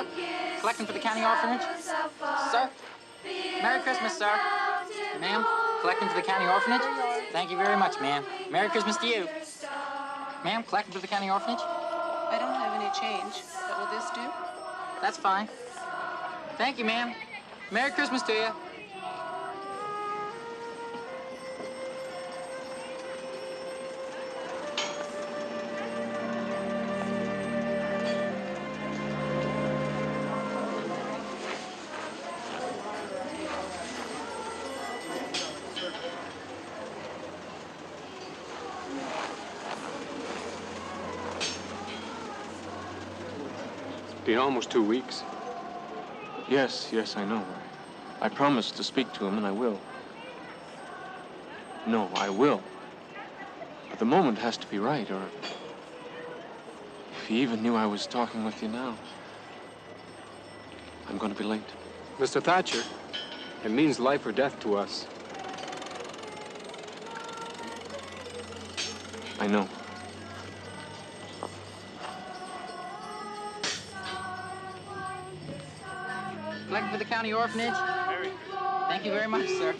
sir? Collecting for the county orphanage? Sir? Merry Christmas, sir. Ma'am, collecting for the county orphanage? Thank you very much, ma'am. Merry Christmas to you. Ma'am, collecting for the county orphanage? I don't have any change, but will this do? That's fine. Thank you, ma'am. Merry Christmas to you. It's been almost 2 weeks. Yes, I know. I promised to speak to him, and I will. No, I will. But the moment has to be right, or if he even knew I was talking with you now, I'm going to be late. Mr. Thatcher, it means life or death to us. I know. Collecting for the county orphanage? Thank you very much, sir.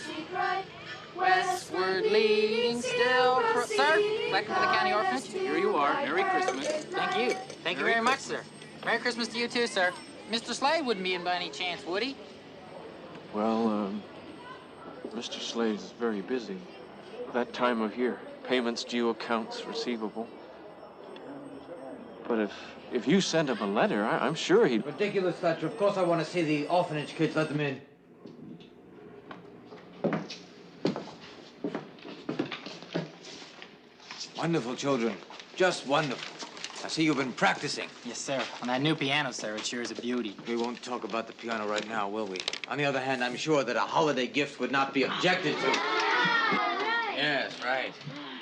Westward leading still, sir. Collecting for the county orphanage? Here you are. Merry Christmas. Thank you. Thank you very much, sir. Merry Christmas to you too, sir. Mr. Slade wouldn't be in by any chance, would he? Well, Mr. Slade is very busy. That time of year. Payments due, accounts receivable. But if you send him a letter, I'm sure he'd... Ridiculous, Thatcher. Of course I want to see the orphanage kids. Let them in. Wonderful children. Just wonderful. I see you've been practicing. Yes, sir. On that new piano, sir, it sure is a beauty. We won't talk about the piano right now, will we? On the other hand, I'm sure that a holiday gift would not be objected to. Yes, right.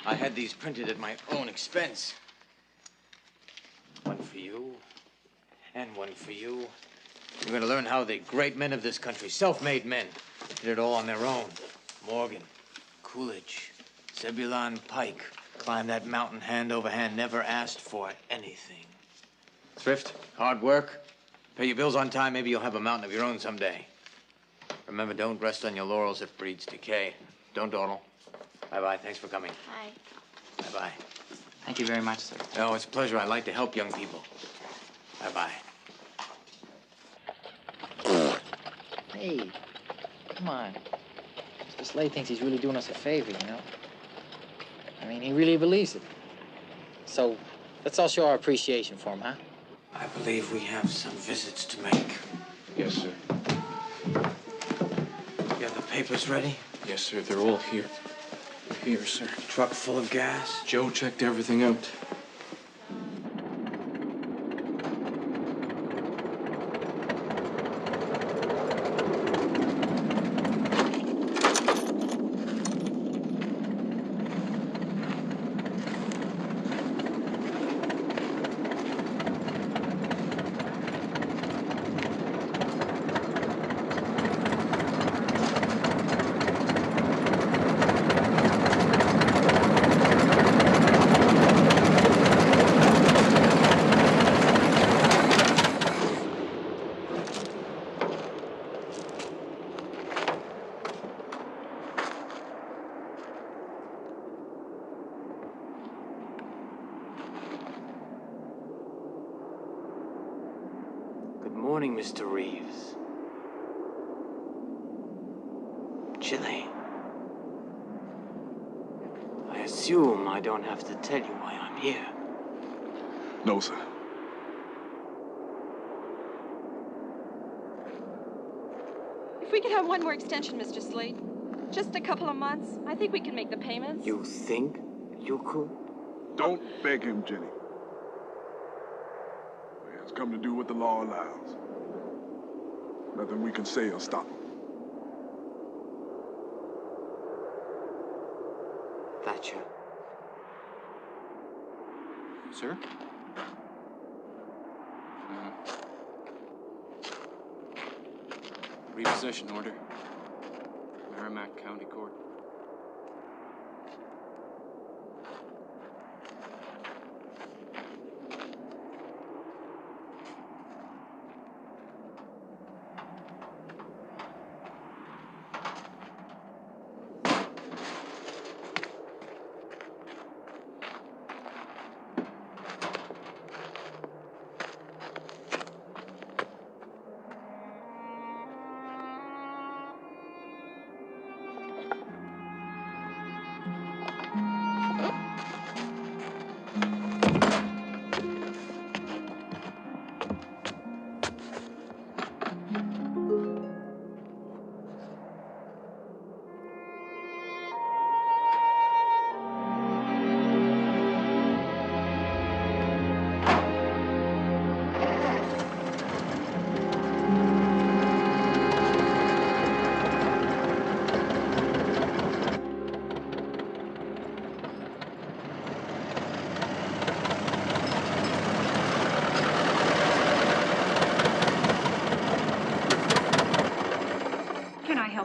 I had these printed at my own expense. One for you, and one for you. You're going to learn how the great men of this country, self-made men, did it all on their own. Morgan, Coolidge, Zebulon Pike, climbed that mountain hand over hand, never asked for anything. Thrift, hard work, pay your bills on time, maybe you'll have a mountain of your own someday. Remember, don't rest on your laurels, it breeds decay. Don't dawdle. Bye-bye, thanks for coming. Bye. Bye-bye. Thank you very much, sir. Oh, it's a pleasure. I like to help young people. Bye-bye. Hey, come on. Mr. Slade thinks he's really doing us a favor, you know? I mean, he really believes it. So, let's all show our appreciation for him, huh? I believe we have some visits to make. Yes, sir. You have the papers ready? Yes, sir. They're all here. Here, sir. Truck full of gas? Joe checked everything out. Good morning, Mr. Reeves. Chilly. I assume I don't have to tell you why I'm here. No, sir. If we could have one more extension, Mr. Slade. Just a couple of months. I think we can make the payments. You think you could? Don't beg him, Jenny. He has come to do what the law allows. Nothing we can say will stop him. Thatcher. Sir? Repossession order. Merrimack County Court.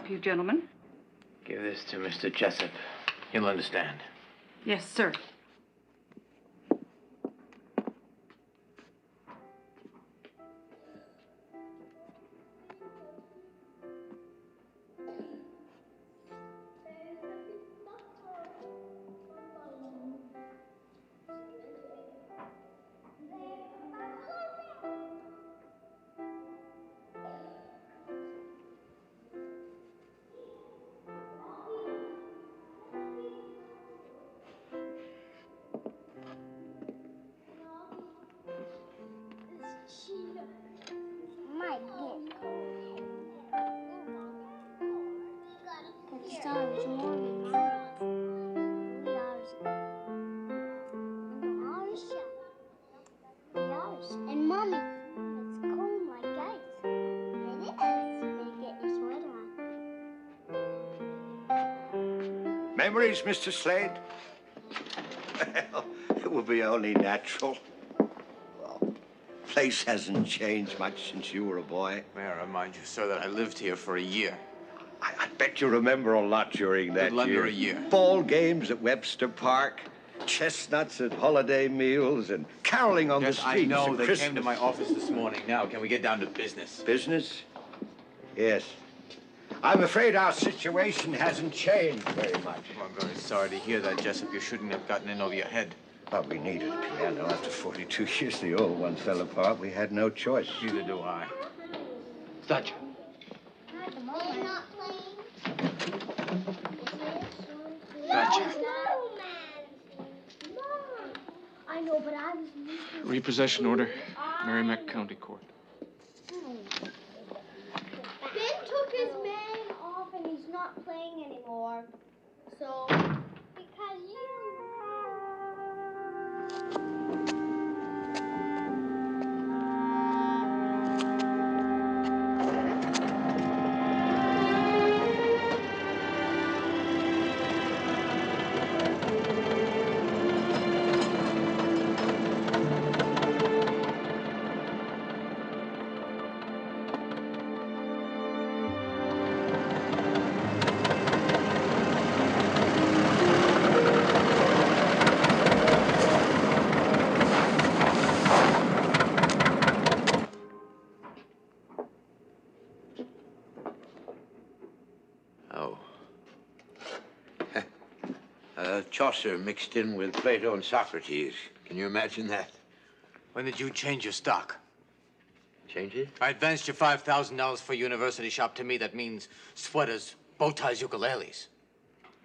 help you, gentlemen? Give this to Mr. Jessup. He'll understand. Yes, sir. And Mommy, it's cold like ice. It is. Better get your sweater on. Memories, Mr. Slade? Well, it would be only natural. Well, place hasn't changed much since you were a boy. May I remind you, sir, that I lived here for a year. I bet you remember a lot during that Little year. under a year. Ball games at Webster Park, chestnuts at holiday meals, and caroling on the Yes, streets I know. at They Christmas. came to my office this morning. Now, can we get down to business? Business? Yes. I'm afraid our situation hasn't changed very much. Well, I'm very sorry to hear that, Jessup. You shouldn't have gotten in over your head. But we needed a piano. After 42 years, the old one fell apart. We had no choice. Neither do I. Thatcher. They're not playing. Thatcher. Mom, I know, but I was listening. Repossession order, Merrimack County Court. Ben took his man off and he's not playing anymore. So, because you. Oh. Chaucer mixed in with Plato and Socrates. Can you imagine that? When did you change your stock? Change it? I advanced you $5,000 for university shop. To me, that means sweaters, bow ties, ukuleles.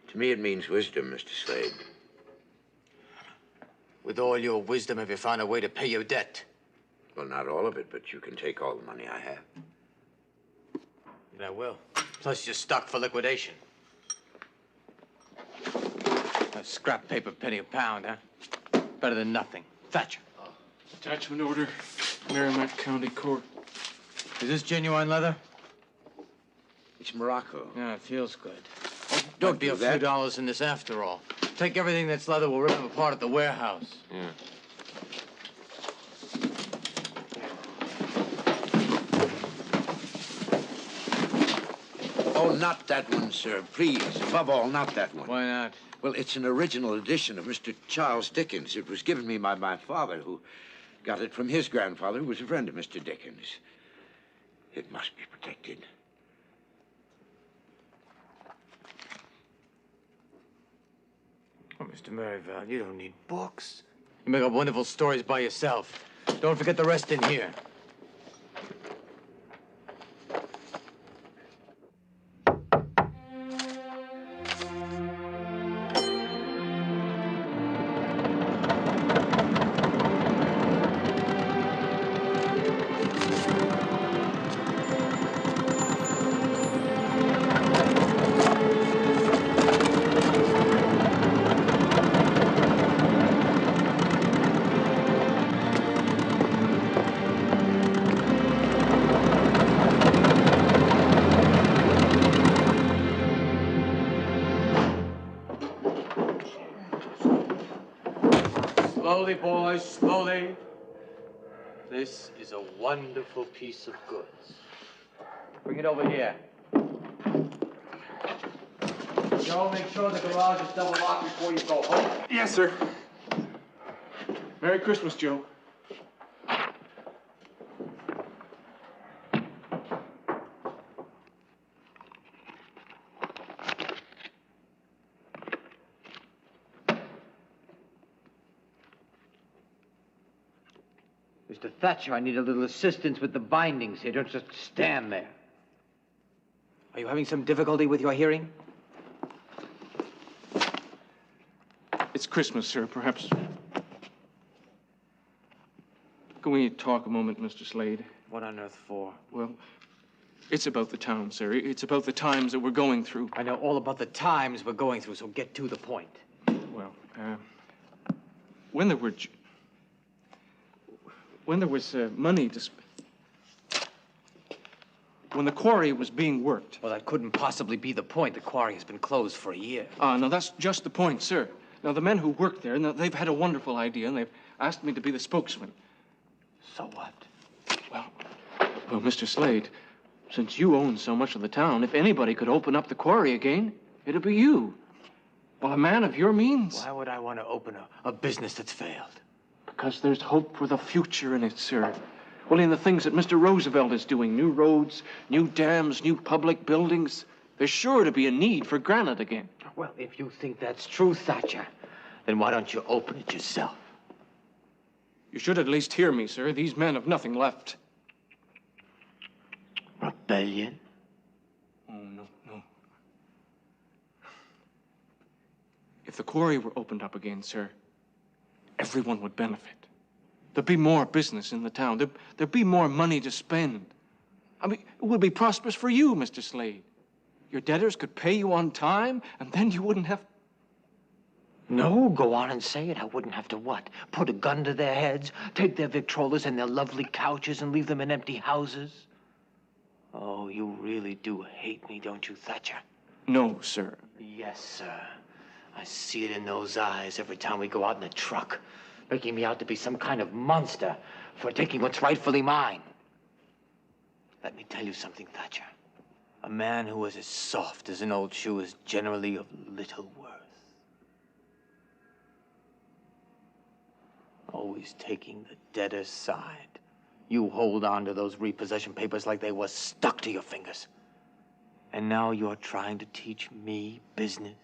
To me, it means wisdom, Mr. Slade. With all your wisdom, have you found a way to pay your debt? Well, not all of it, but you can take all the money I have. And I will. Plus your stock for liquidation. A scrap paper penny a pound, huh? Better than nothing. Thatcher. Attachment order, Merrimack County Court. Is this genuine leather? It's Morocco. Yeah, it feels good. Don't Might be do a few that. dollars in this after all. Take everything that's leather, we'll rip them apart at the warehouse. Yeah. Oh, not that one, sir. Please. Above all, not that one. Why not? Well, it's an original edition of Mr. Charles Dickens. It was given me by my father, who got it from his grandfather, who was a friend of Mr. Dickens. It must be protected. Oh, Mr. Merivale, you don't need books. You make up wonderful stories by yourself. Don't forget the rest in here. Slowly, boys, slowly. This is a wonderful piece of goods. Bring it over here. Joe, make sure the garage is double locked before you go home. Yes, sir. Merry Christmas, Joe. Mr. Thatcher, I need a little assistance with the bindings here. Don't just stand there. Are you having some difficulty with your hearing? It's Christmas, sir. Perhaps. Can we talk a moment, Mr. Slade? What on earth for? Well, it's about the town, sir. It's about the times that we're going through. I know all about the times we're going through, so get to the point. Well, when there were... When there was money to when the quarry was being worked. Well, that couldn't possibly be the point. The quarry has been closed for a year. No, that's just the point, sir. Now, the men who work there, they've had a wonderful idea, and they've asked me to be the spokesman. So what? Well, Mr. Slade, since you own so much of the town, if anybody could open up the quarry again, it'd be you. Well, a man of your means. Why would I want to open a business that's failed? Because there's hope for the future in it, sir. Well, in the things that Mr. Roosevelt is doing, new roads, new dams, new public buildings, there's sure to be a need for granite again. Well, if you think that's true, Thatcher, then why don't you open it yourself? You should at least hear me, sir. These men have nothing left. Rebellion? Oh, no. If the quarry were opened up again, sir, everyone would benefit. There'd be more business in the town. There'd be more money to spend. I mean, it would be prosperous for you, Mr. Slade. Your debtors could pay you on time, and then you wouldn't have... No, go on and say it. I wouldn't have to what? Put a gun to their heads, take their Victrolas and their lovely couches and leave them in empty houses? Oh, you really do hate me, don't you, Thatcher? No, sir. Yes, sir. I see it in those eyes every time we go out in the truck, making me out to be some kind of monster for taking what's rightfully mine. Let me tell you something, Thatcher. A man who is as soft as an old shoe is generally of little worth. Always taking the debtor's side. You hold on to those repossession papers like they were stuck to your fingers. And now you're trying to teach me business?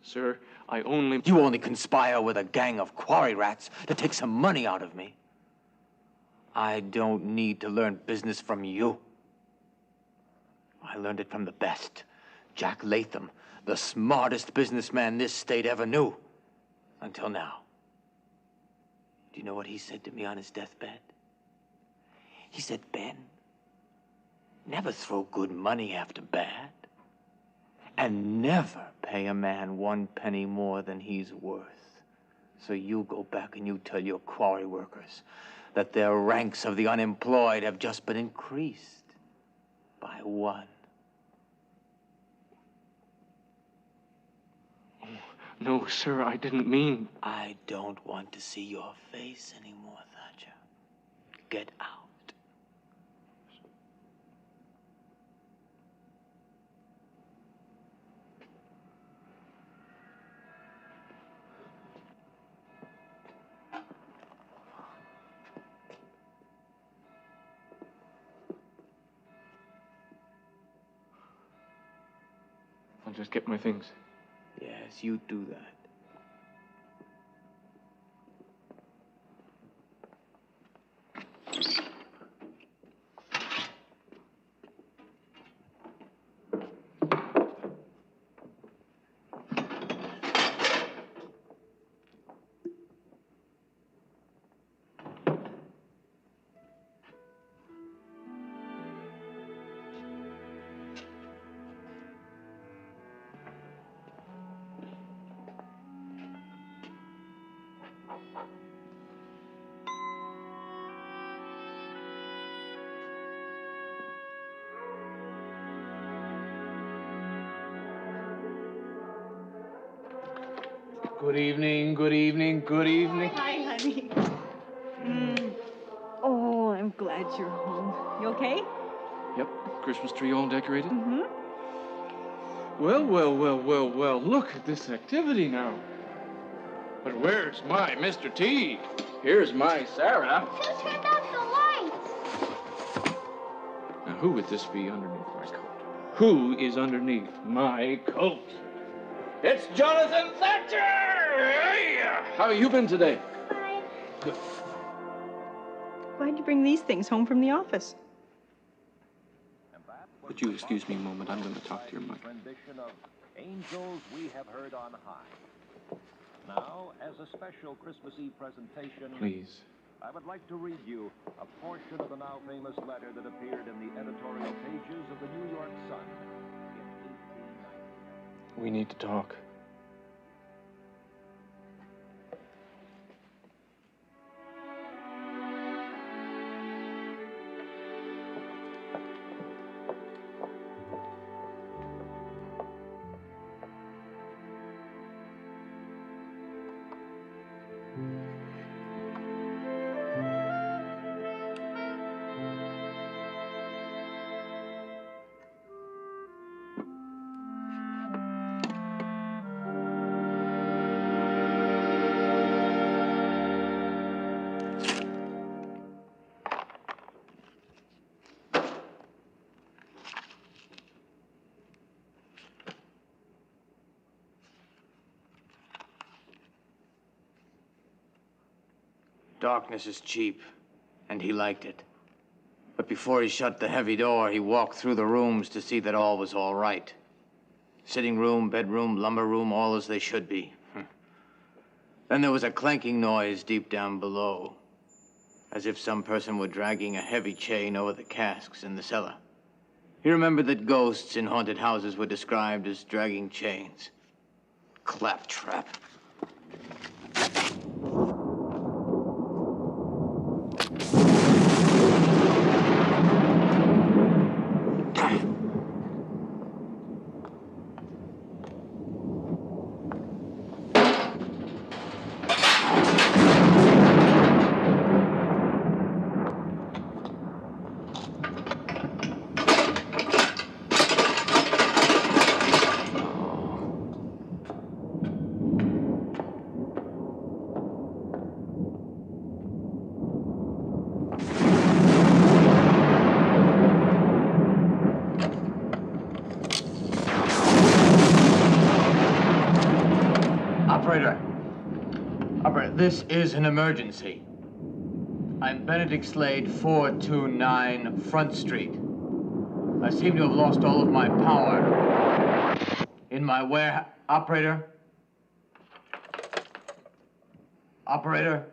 Sir, You only conspire with a gang of quarry rats to take some money out of me. I don't need to learn business from you. I learned it from the best. Jack Latham, the smartest businessman this state ever knew. Until now. Do you know what he said to me on his deathbed? He said, Ben, never throw good money after bad. And never pay a man 1 penny more than he's worth. So you go back and you tell your quarry workers that their ranks of the unemployed have just been increased by 1. No, sir, I didn't mean... I don't want to see your face anymore, Thatcher. Get out. I'll just get my things. Yes, you do that. Good evening, good evening, good evening. Hi, honey. Oh, I'm glad you're home. You okay? Yep, Christmas tree all decorated. Mm-hmm. Well, well, well, well, well, look at this activity now. But where's my Mr. T? Here's my Sarah. Who turned off the lights? Now, who would this be underneath my coat? Who is underneath my coat? It's Jonathan Thatcher! Hey! How have you been today? Fine. Good. Why'd you bring these things home from the office? Would you excuse me a moment? I'm going to talk to your mic. Rendition of Angels We Have Heard on High. Now, as a special Christmas Eve presentation, Please. I would like to read you a portion of the now famous letter that appeared in the editorial pages of the New York Sun in 1890. We need to talk. Darkness is cheap, and he liked it. But before he shut the heavy door, he walked through the rooms to see that all was all right. Sitting room, bedroom, lumber room, all as they should be. Then there was a clanking noise deep down below, as if some person were dragging a heavy chain over the casks in the cellar. He remembered that ghosts in haunted houses were described as dragging chains. Claptrap. Operator, this is an emergency. I'm Benedict Slade, 429 Front Street. I seem to have lost all of my power in my warehouse. Operator? Operator?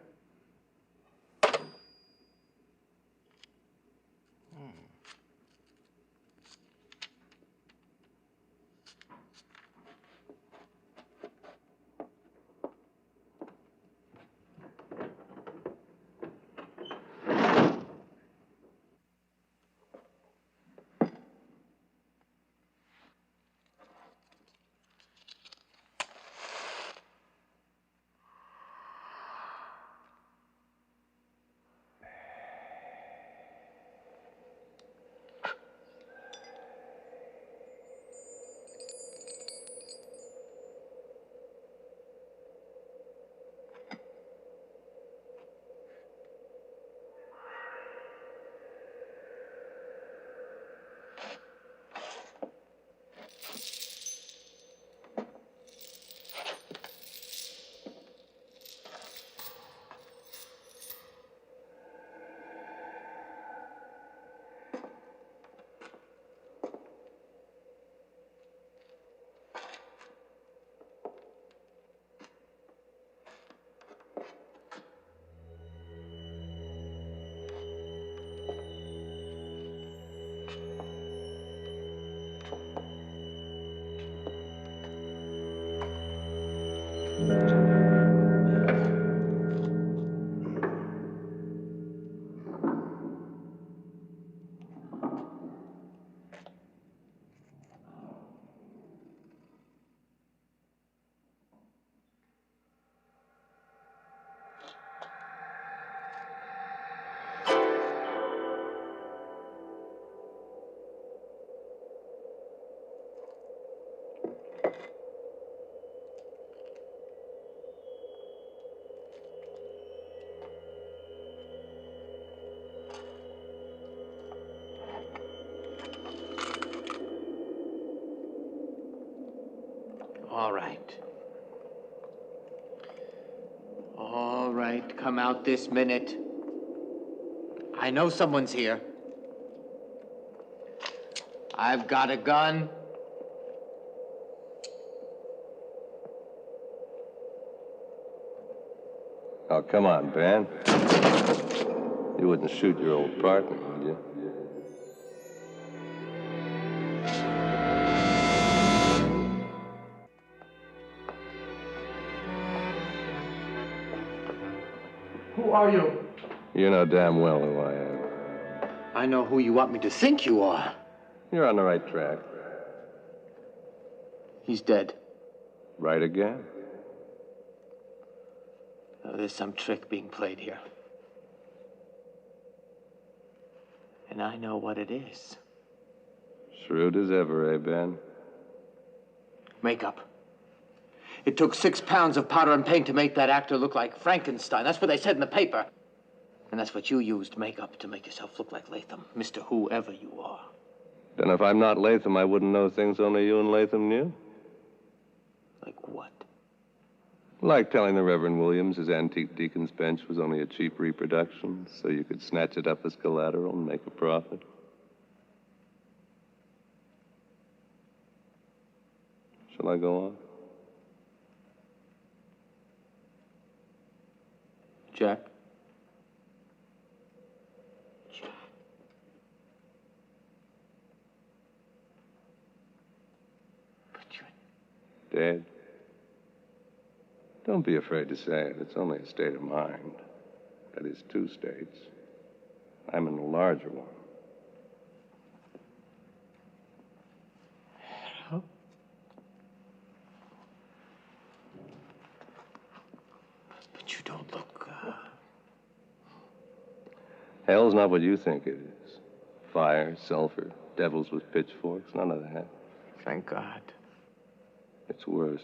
All right. All right, come out this minute. I know someone's here. I've got a gun. Oh, come on, Ben. You wouldn't shoot your old partner, would you? Who are you? You know damn well who I am. I know who you want me to think you are. You're on the right track. He's dead. Right again. Oh, there's some trick being played here. And I know what it is. Shrewd as ever, eh, Ben? Makeup. It took 6 pounds of powder and paint to make that actor look like Frankenstein. That's what they said in the paper. And that's what you used, makeup, to make yourself look like Latham, Mr. Whoever you are. Then if I'm not Latham, I wouldn't know things only you and Latham knew. Like what? Like telling the Reverend Williams his antique deacon's bench was only a cheap reproduction, so you could snatch it up as collateral and make a profit. Shall I go on? Jack? Dead? Don't be afraid to say it. It's only a state of mind. That is 2 states. I'm in the larger one. Huh? But you don't look, Hell's not what you think it is. Fire, sulfur, devils with pitchforks, none of that. Thank God. It's worse.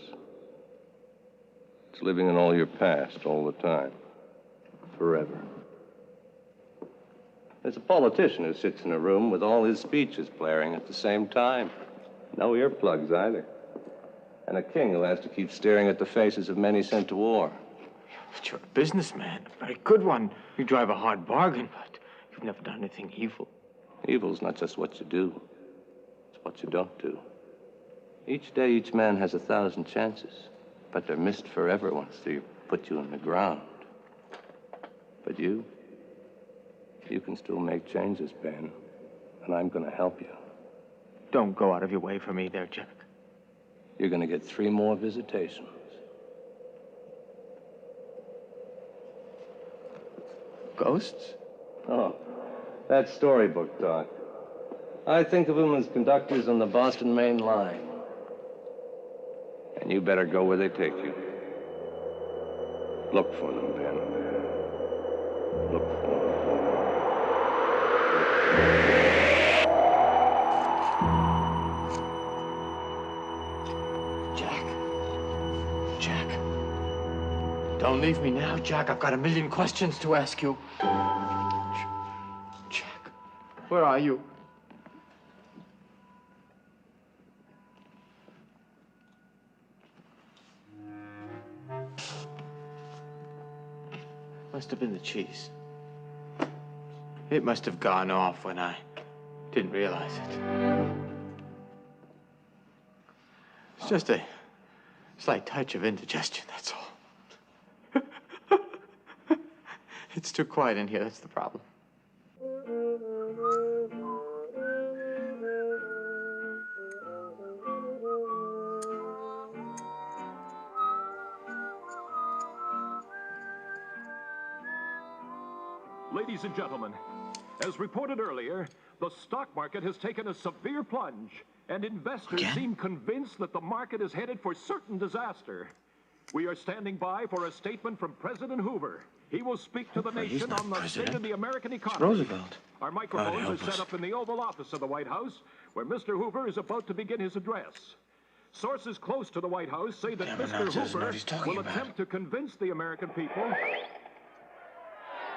It's living in all your past all the time. Forever. There's a politician who sits in a room with all his speeches blaring at the same time. No earplugs either. And a king who has to keep staring at the faces of many sent to war. But you're a businessman, a very good one. You drive a hard bargain, but you've never done anything evil. Evil's not just what you do. It's what you don't do. Each day, each man has 1,000 chances. But they're missed forever once they put you in the ground. But you can still make changes, Ben. And I'm gonna help you. Don't go out of your way for me there, Jack. You're gonna get 3 more visitations. Ghosts? Oh, that's storybook talk. I think of them as conductors on the Boston Main Line. And you better go where they take you. Look for them, Ben. Look for them. Jack. Don't leave me now, Jack. I've got 1,000,000 questions to ask you. Jack, where are you? Must have been the cheese. It must have gone off when I didn't realize it. It's just a slight touch of indigestion, that's all. It's too quiet in here, that's the problem. Ladies and gentlemen, as reported earlier, the stock market has taken a severe plunge, and investors seem convinced that the market is headed for certain disaster. We are standing by for a statement from President Hoover. He will speak to the nation on the state of the American economy. Roosevelt. Our microphones are set up in the Oval Office of the White House, where Mr. Hoover is about to begin his address. Sources close to the White House say that Mr. Hoover will attempt to convince the American people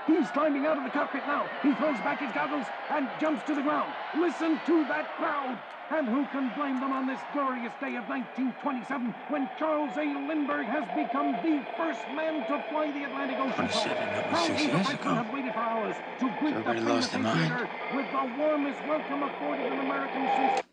He's climbing out of the cockpit now. He throws back his goggles and jumps to the ground. Listen to that crowd. And who can blame them on this glorious day of 1927 when Charles A. Lindbergh has become the first man to fly the Atlantic Ocean? 27, that was 6 Thousands of years fightmen ago. have waited for hours to greet the Everybody famous lost their mind. aviator with the warmest welcome afforded an American since...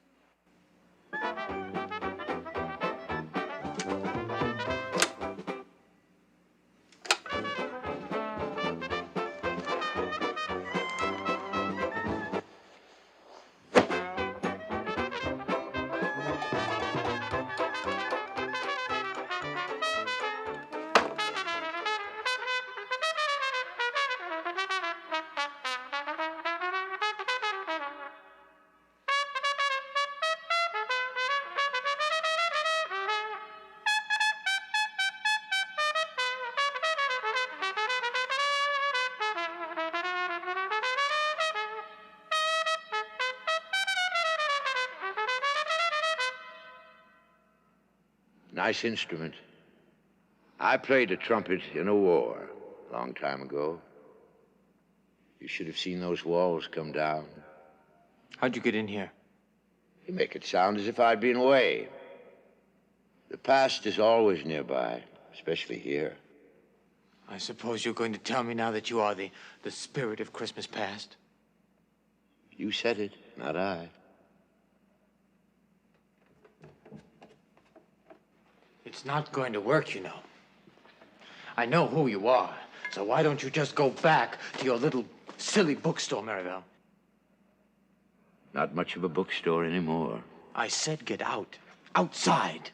Nice instrument. I played a trumpet in a war a long time ago. You should have seen those walls come down. How'd you get in here? You make it sound as if I'd been away. The past is always nearby, especially here. I suppose you're going to tell me now that you are the spirit of Christmas past? You said it, not I. It's not going to work, you know. I know who you are, so why don't you just go back to your little silly bookstore, Maribel? Not much of a bookstore anymore. I said get out. Outside.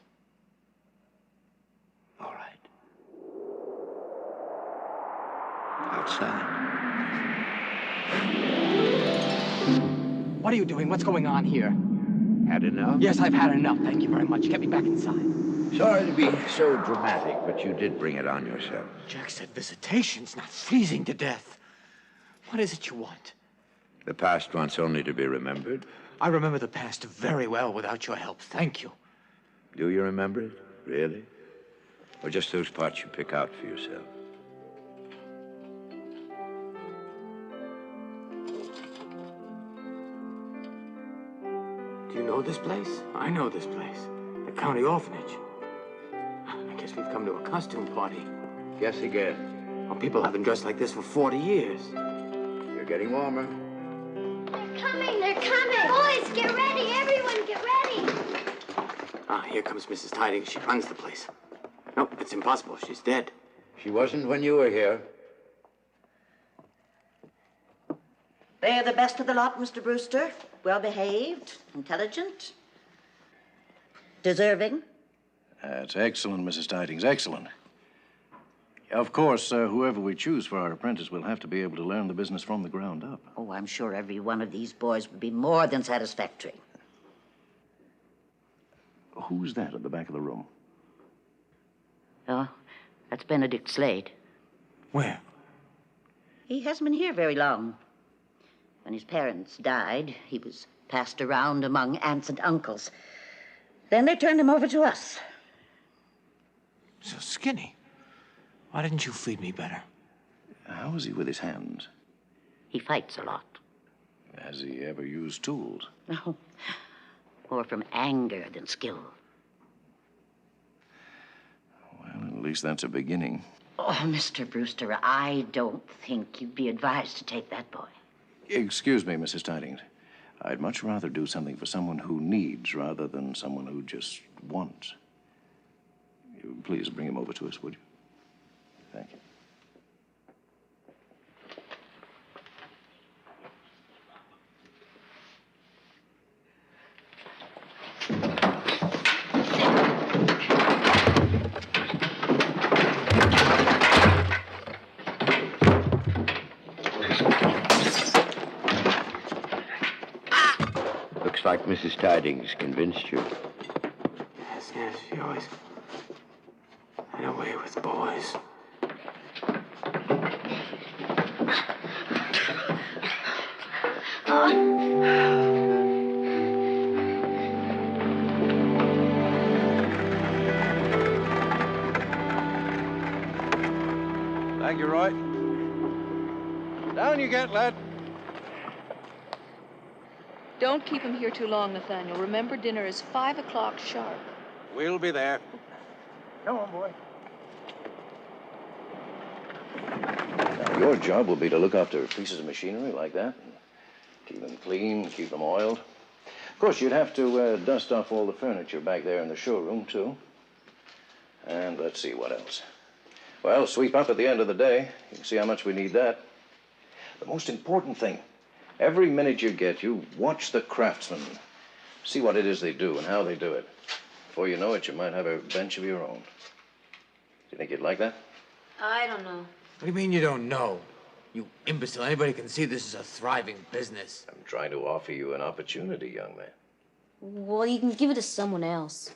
All right. Outside. What are you doing? What's going on here? Had enough? Yes, I've had enough. Thank you very much. Get me back inside. Sorry to be so dramatic, but you did bring it on yourself. Jack said visitations, not freezing to death. What is it you want? The past wants only to be remembered. I remember the past very well without your help. Thank you. Do you remember it? Really? Or just those parts you pick out for yourself? Do you know this place? I know this place. The county orphanage. I guess we've come to a costume party. Guess again. Well, people haven't dressed like this for 40 years. You're getting warmer. They're coming, they're coming. Boys, get ready. Everyone, get ready. Ah, here comes Mrs. Tidings. She runs the place. No, it's impossible. She's dead. She wasn't when you were here. They're the best of the lot, Mr. Brewster. Well-behaved, intelligent, deserving. That's excellent, Mrs. Tidings, excellent. Of course, whoever we choose for our apprentice will have to be able to learn the business from the ground up. Oh, I'm sure every one of these boys would be more than satisfactory. Who's that at the back of the room? Oh, that's Benedict Slade. Where? He hasn't been here very long. When his parents died, he was passed around among aunts and uncles. Then they turned him over to us. So skinny. Why didn't you feed me better? How is he with his hands? He fights a lot. Has he ever used tools? No, more from anger than skill. Well, at least that's a beginning. Oh, Mr. Brewster, I don't think you'd be advised to take that boy. Excuse me, Mrs. Tidings. I'd much rather do something for someone who needs rather than someone who just wants. You please bring him over to us, would you? Thank you. Looks like Mrs. Tidings convinced you. Yes, she always had a way with boys. Thank you, Roy. you get, lad? Don't keep him here too long, Nathaniel. Remember, dinner is 5 o'clock sharp. We'll be there. Come on, boy. Now, your job will be to look after pieces of machinery like that. Keep them clean, keep them oiled. Of course, you'd have to dust off all the furniture back there in the showroom, too. And let's see, what else? Well, sweep up at the end of the day. You can see how much we need that. The most important thing, every minute you get, you watch the craftsmen. See what it is they do and how they do it. Before you know it, you might have a bench of your own. Do you think you'd like that? I don't know. What do you mean you don't know? You imbecile, anybody can see this is a thriving business. I'm trying to offer you an opportunity, young man. Well, you can give it to someone else.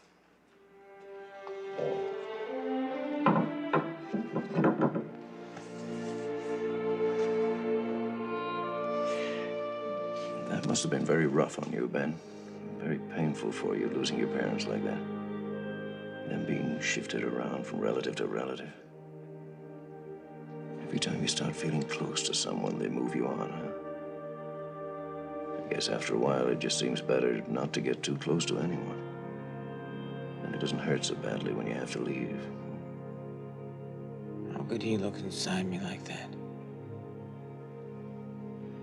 That must have been very rough on you, Ben. Very painful for you, losing your parents like that. Them being shifted around from relative to relative. Every time you start feeling close to someone, they move you on, huh? I guess after a while, it just seems better not to get too close to anyone. And it doesn't hurt so badly when you have to leave. How could he look inside me like that?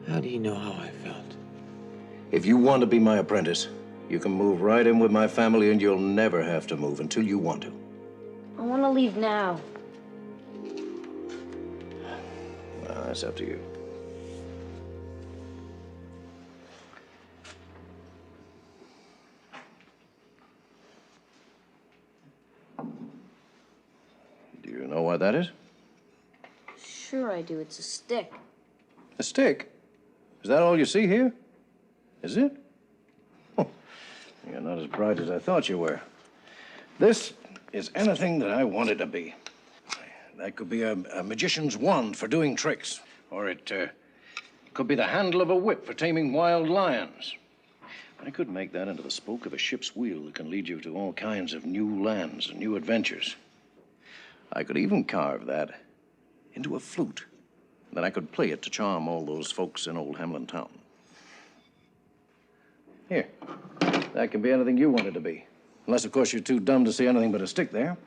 How do you know how I felt? If you want to be my apprentice, you can move right in with my family and you'll never have to move until you want to. I want to leave now. Well, that's up to you. Do you know what that is? Sure I do. It's a stick. A stick? Is that all you see here? Is it? Oh, you're not as bright as I thought you were. This is anything that I want it to be. That could be a magician's wand for doing tricks, or it could be the handle of a whip for taming wild lions. I could make that into the spoke of a ship's wheel that can lead you to all kinds of new lands and new adventures. I could even carve that into a flute. Then I could play it to charm all those folks in old Hamlin Town. Here, that can be anything you want it to be. Unless, of course, you're too dumb to see anything but a stick there.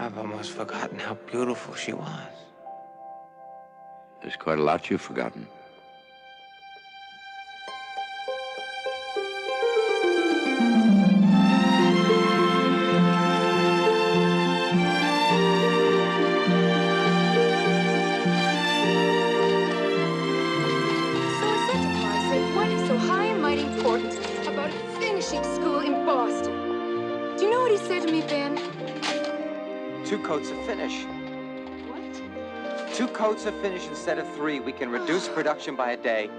I've almost forgotten how beautiful she was. There's quite a lot you've forgotten. What is so high and mighty important about a finishing school in Boston? Do you know what he said to me, Ben? 2 coats of finish. What? 2 coats of finish instead of 3. We can reduce production by a day.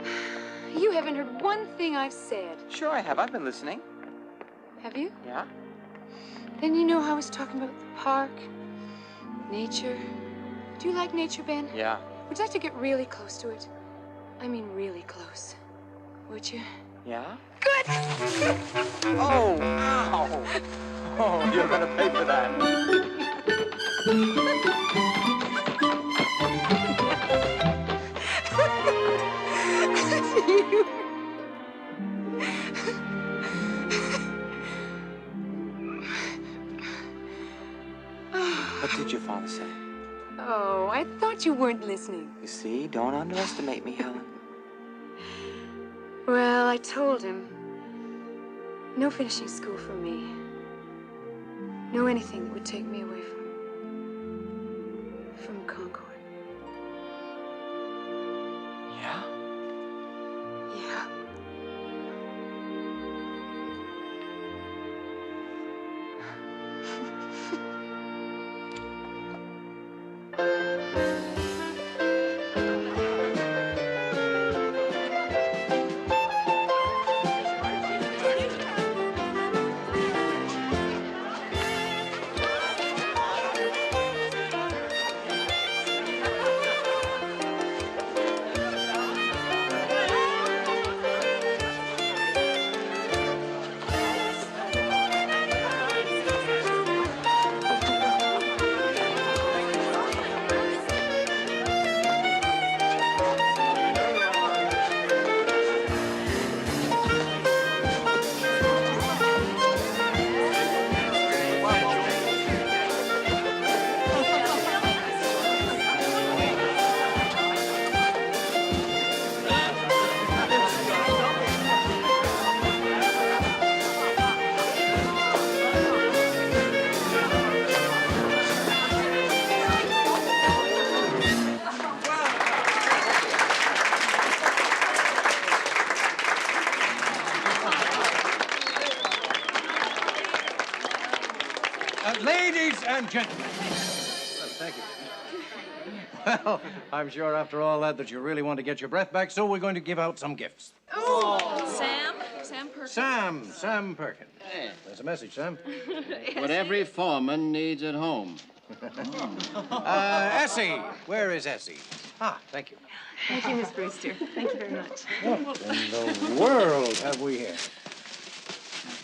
You haven't heard one thing I've said. Sure I have. I've been listening. Have you? Yeah? Then you know how I was talking about the park, nature. Do you like nature, Ben? Yeah. Would you like to get really close to it? I mean really close. Would you? Yeah? Good! Oh, ow! Oh, you're gonna pay for that. What did your father say? Oh, I thought you weren't listening. You see, don't underestimate me, Helen. Well, I told him. No finishing school for me. No anything that would take me away from Concord. Yeah? Yeah. Ladies and gentlemen. Well, thank you. Well, I'm sure after all that you really want to get your breath back, so we're going to give out some gifts. Oh, Sam? Sam Perkins. Sam Perkins. Hey. There's a message, Sam. What every foreman needs at home. Essie. Where is Essie? Ah, thank you. Thank you, Miss Brewster. Thank you very much. What in the world have we here?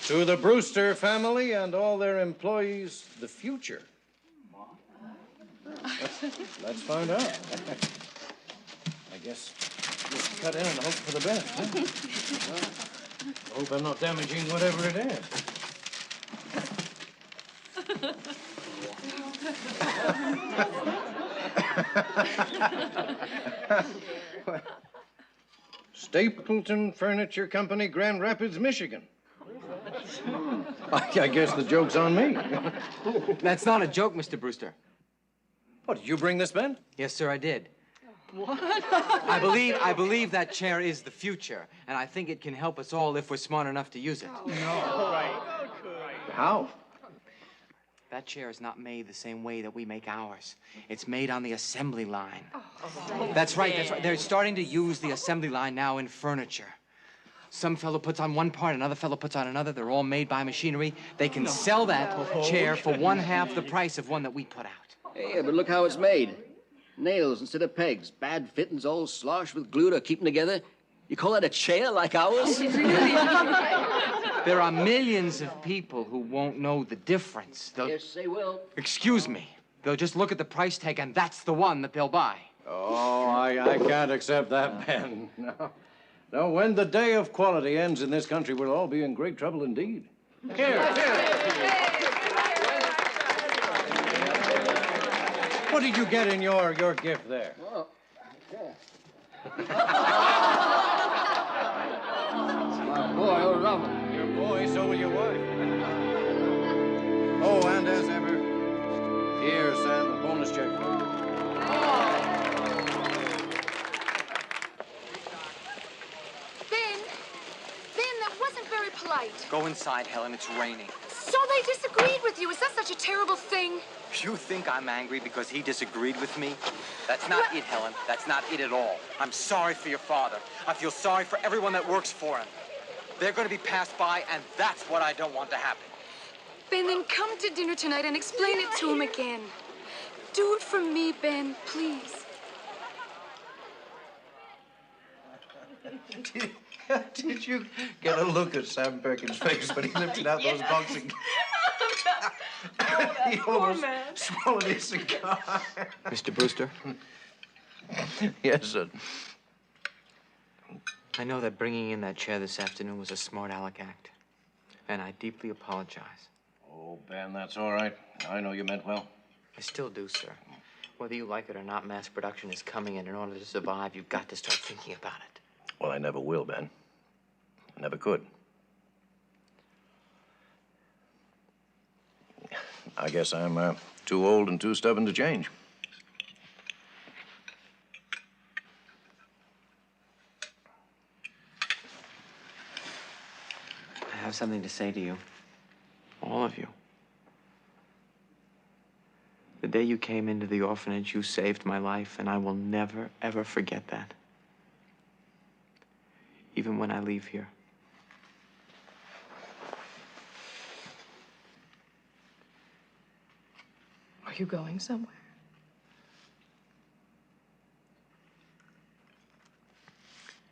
To the Brewster family and all their employees, the future. Let's find out. I guess just cut in and hope for the best. Huh? Well, hope I'm not damaging whatever it is. Stapleton Furniture Company, Grand Rapids, Michigan. I guess the joke's on me. That's not a joke, Mr. Brewster. What, did you bring this, Ben? Yes, sir, I did. What? I believe that chair is the future, and I think it can help us all if we're smart enough to use it. No. Right. How? That chair is not made the same way that we make ours. It's made on the assembly line. That's right. They're starting to use the assembly line now in furniture. Some fellow puts on one part, another fellow puts on another. They're all made by machinery. They can sell that chair for 1/2 the price of one that we put out. Yeah, but look how it's made. Nails instead of pegs. Bad fittings all sloshed with glue to keep them together. You call that a chair like ours? There are millions of people who won't know the difference. Yes, they will. Excuse me. They'll just look at the price tag, and that's the one that they'll buy. Oh, I can't accept that, Ben. No. No, when the day of quality ends in this country, we'll all be in great trouble indeed. Here. What did you get in your gift there? Oh, yeah. My boy, I love him. Your boy, so will your wife. Oh, and as ever, here, Sam, a bonus check for you. Ben, that wasn't very polite. Go inside, Helen. It's raining. So they disagreed with you. Is that such a terrible thing? You think I'm angry because he disagreed with me? That's not it, Helen. That's not it at all. I'm sorry for your father. I feel sorry for everyone that works for him. They're going to be passed by, and that's what I don't want to happen. Ben, then come to dinner tonight and explain it to him again. Do it for me, Ben, please. Did you get a look at Sam Perkins' face when he lifted out those boxing? He almost swallowed his cigar. Mr. Brewster? Yes, sir. I know that bringing in that chair this afternoon was a smart aleck act, and I deeply apologize. Oh, Ben, that's all right. I know you meant well. I still do, sir. Whether you like it or not, mass production is coming, and in order to survive, you've got to start thinking about it. Well, I never will, Ben. I never could. I guess I'm too old and too stubborn to change. I have something to say to you. All of you. The day you came into the orphanage, you saved my life, and I will never, ever forget that. Even when I leave here. Are you going somewhere?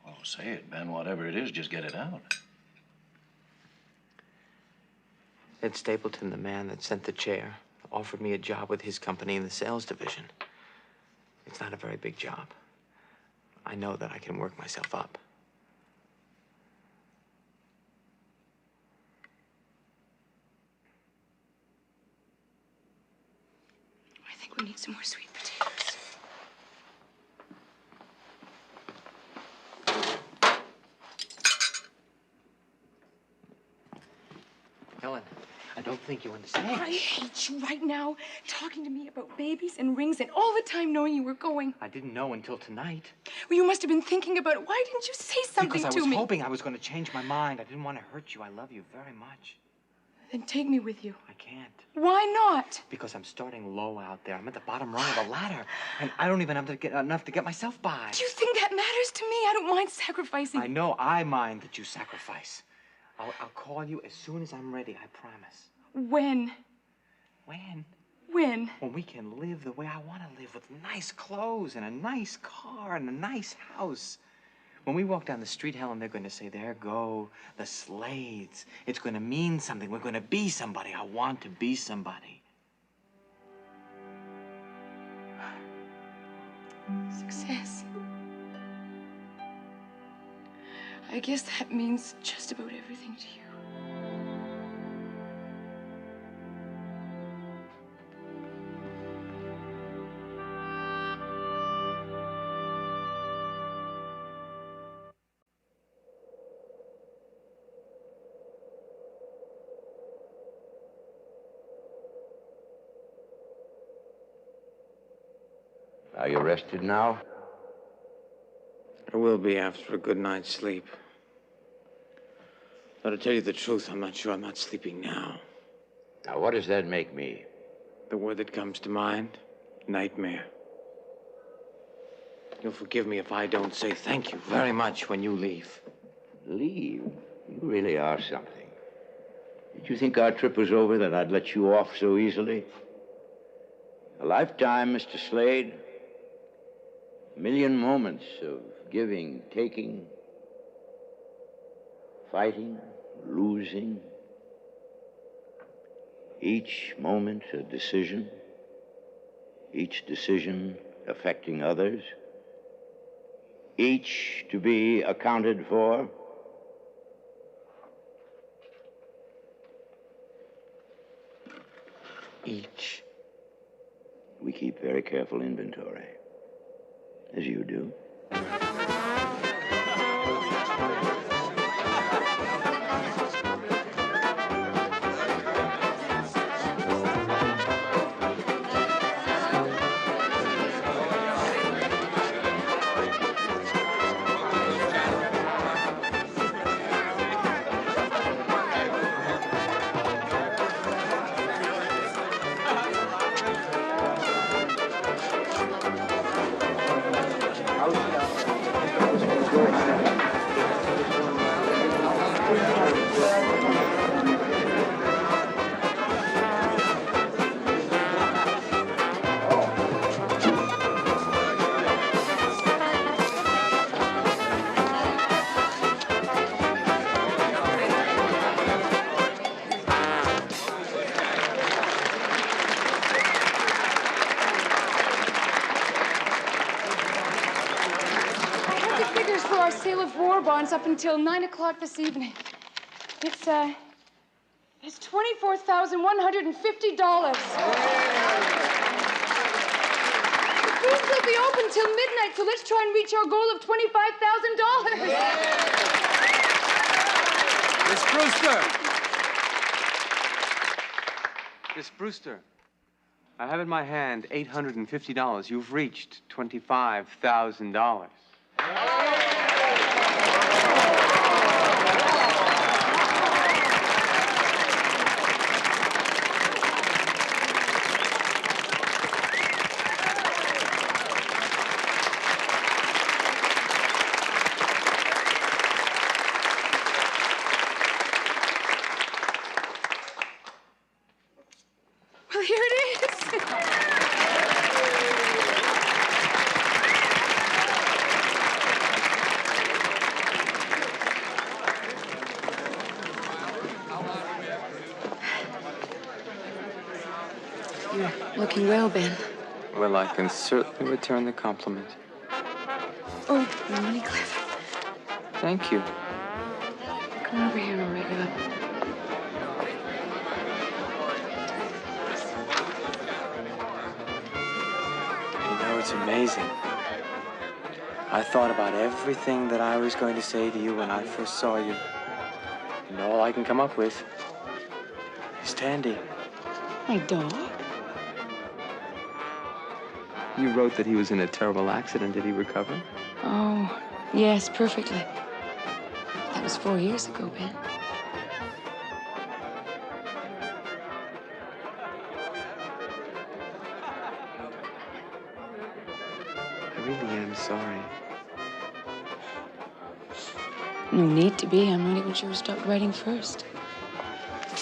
Oh, say it, Ben. Whatever it is, just get it out. Ed Stapleton, the man that sent the chair, offered me a job with his company in the sales division. It's not a very big job. I know that I can work myself up. I think we need some more sweet potatoes. Helen, I don't think you understand. I hate you right now, talking to me about babies and rings and all the time knowing you were going. I didn't know until tonight. Well, you must have been thinking about it. Why didn't you say something to me? Because I was hoping I was going to change my mind. I didn't want to hurt you. I love you very much. Then take me with you. I can't. Why not? Because I'm starting low out there. I'm at the bottom rung of the ladder. And I don't even have to get enough to get myself by. Do you think that matters to me? I don't mind sacrificing. I know I mind that you sacrifice. I'll call you as soon as I'm ready, I promise. When? When? When? When we can live the way I want to live, with nice clothes and a nice car and a nice house. When we walk down the street, Helen, they're going to say, there go the Slades. It's going to mean something. We're going to be somebody. I want to be somebody. Success. I guess that means just about everything to you. Are you rested now? I will be after a good night's sleep. But to tell you the truth, I'm not sure I'm not sleeping now. Now, what does that make me? The word that comes to mind, nightmare. You'll forgive me if I don't say thank you very much when you leave. Leave? You really are something. Did you think our trip was over, that I'd let you off so easily? A lifetime, Mr. Slade. A million moments of giving, taking, fighting, losing. Each moment a decision. Each decision affecting others. Each to be accounted for. Each. We keep very careful inventory, as you do. Sale of war bonds up until 9 o'clock this evening. It's $24,150. Rooms will be open till midnight, so let's try and reach our goal of $25,000. Miss Brewster! Miss Brewster, I have in my hand $850. You've reached $25,000. Well, here it is. You're looking well, Ben. Well, I can certainly return the compliment. Oh, your money, Cliff. Thank you. Come on over here and I'll write you up. You know, it's amazing. I thought about everything that I was going to say to you when I first saw you. And all I can come up with is Tandy. My dog? You wrote that he was in a terrible accident. Did he recover? Oh, yes, perfectly. That was 4 years ago, Ben. I really am sorry. No need to be. I'm not even sure who stopped writing first.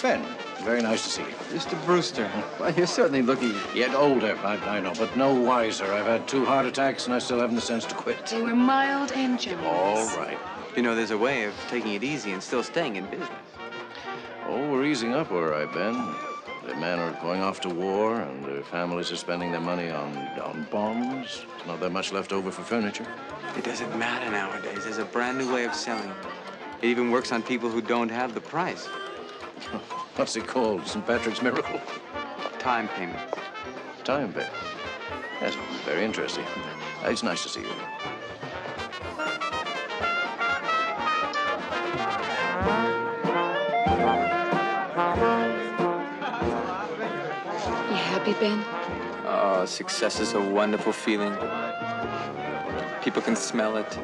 Ben, very nice to see you. Mr. Brewster. Well, you're certainly looking yet older, I know, but no wiser. I've had 2 heart attacks and I still haven't the sense to quit. They were mild and gentle. All right. You know, there's a way of taking it easy and still staying in business. Oh, we're easing up, all right, Ben. The men are going off to war, and their families are spending their money on bombs. There's not that much left over for furniture. It doesn't matter nowadays. There's a brand new way of selling. It even works on people who don't have the price. What's it called? St. Patrick's Miracle? Time payments. Time payment. That's very interesting. It's nice to see you. You happy, Ben? Oh, success is a wonderful feeling. People can smell it.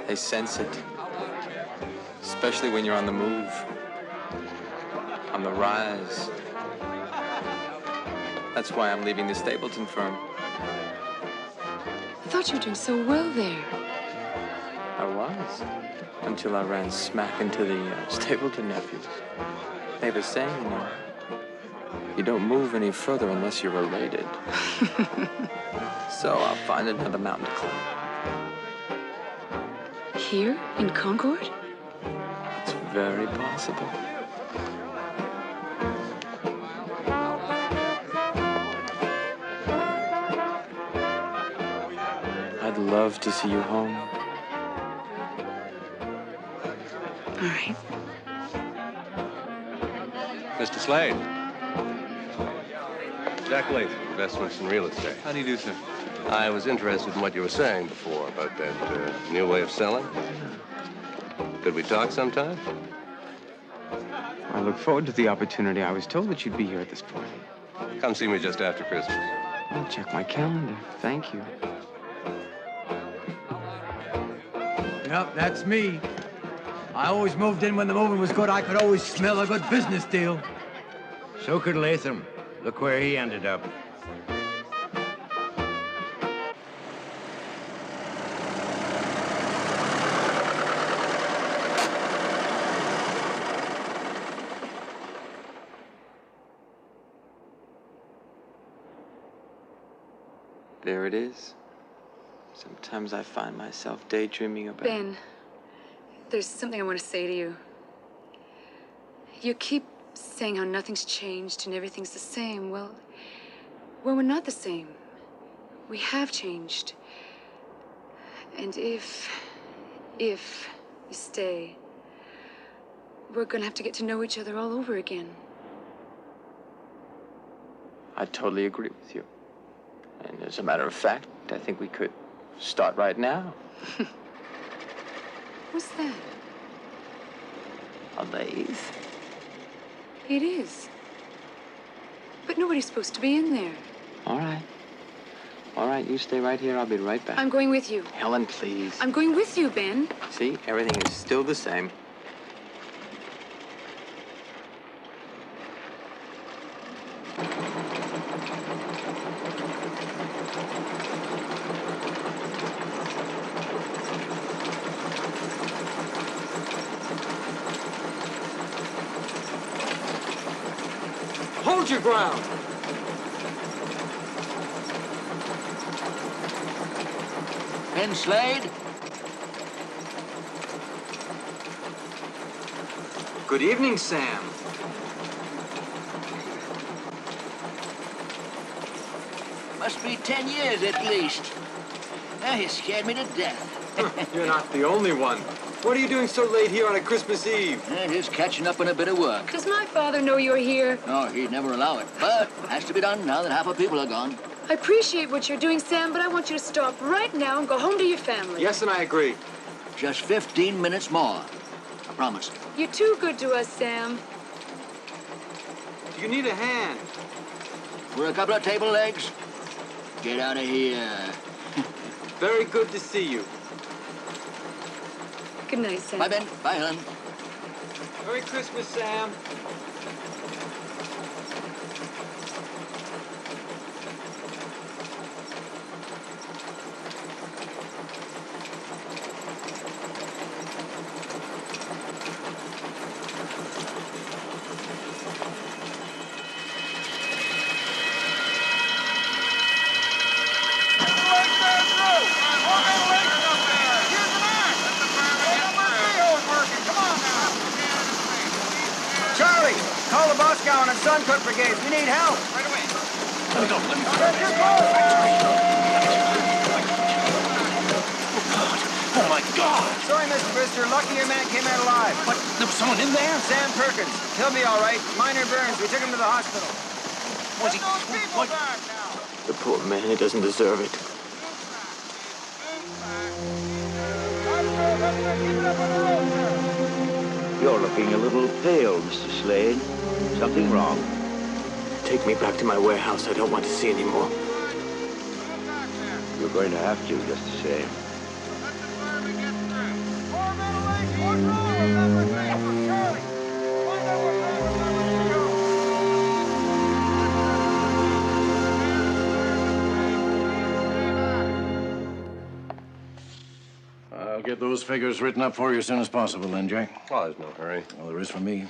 They sense it. Especially when you're on the move. On the rise. That's why I'm leaving the Stapleton firm. I thought you were doing so well there. I was. Until I ran smack into the Stapleton nephews. They have a saying, you know. You don't move any further unless you're rated. So I'll find another mountain to climb. Here in Concord? It's very possible. I'd love to see you home. All right. Mr. Slade. Jack Latham, Investments in Real Estate. How do you do, sir? I was interested in what you were saying before about that new way of selling. Could we talk sometime? I look forward to the opportunity. I was told that you'd be here at this party. Come see me just after Christmas. I'll check my calendar. Thank you. Yep, that's me. I always moved in when the moving was good. I could always smell a good business deal. So could Latham. Look where he ended up. There it is. Sometimes I find myself daydreaming about... Ben, there's something I want to say to you. You keep saying how nothing's changed and everything's the same. Well, we're not the same. We have changed. And if you stay, we're gonna have to get to know each other all over again. I totally agree with you. And as a matter of fact, I think we could start right now. What's that? A lathe. It is. But nobody's supposed to be in there. All right. All right, you stay right here. I'll be right back. I'm going with you. Helen, please. I'm going with you, Ben. See, everything is still the same. Hold your ground! Ben Slade? Good evening, Sam. Must be 10 years at least. Now, you scared me to death. You're not the only one. What are you doing so late here on a Christmas Eve? Just catching up on a bit of work. Does my father know you're here? No, he'd never allow it. But has to be done now that half our people are gone. I appreciate what you're doing, Sam, but I want you to stop right now and go home to your family. Yes, and I agree. Just 15 minutes more. I promise. You're too good to us, Sam. Do you need a hand? We're a couple of table legs. Get out of here. Very good to see you. Good night, Sam. Bye, Ben. Bye, Helen. Merry Christmas, Sam. Charlie, call the Boscow and Suncook brigades. We need help. Right away. Let me go. Let me go. Oh, my God. Sorry, Mr. Brister. Lucky your man came out alive. What? There was someone in there? Sam Perkins. He'll be all right. Minor burns. We took him to the hospital. Was he... What? The poor man, he doesn't deserve it. You're looking a little pale, Mr. Slade. Something wrong? Take me back to my warehouse. I don't want to see anymore. You're going to have to, just the same. I'll get those figures written up for you as soon as possible, then, Jack. Oh, there's no hurry. Well, there is for me.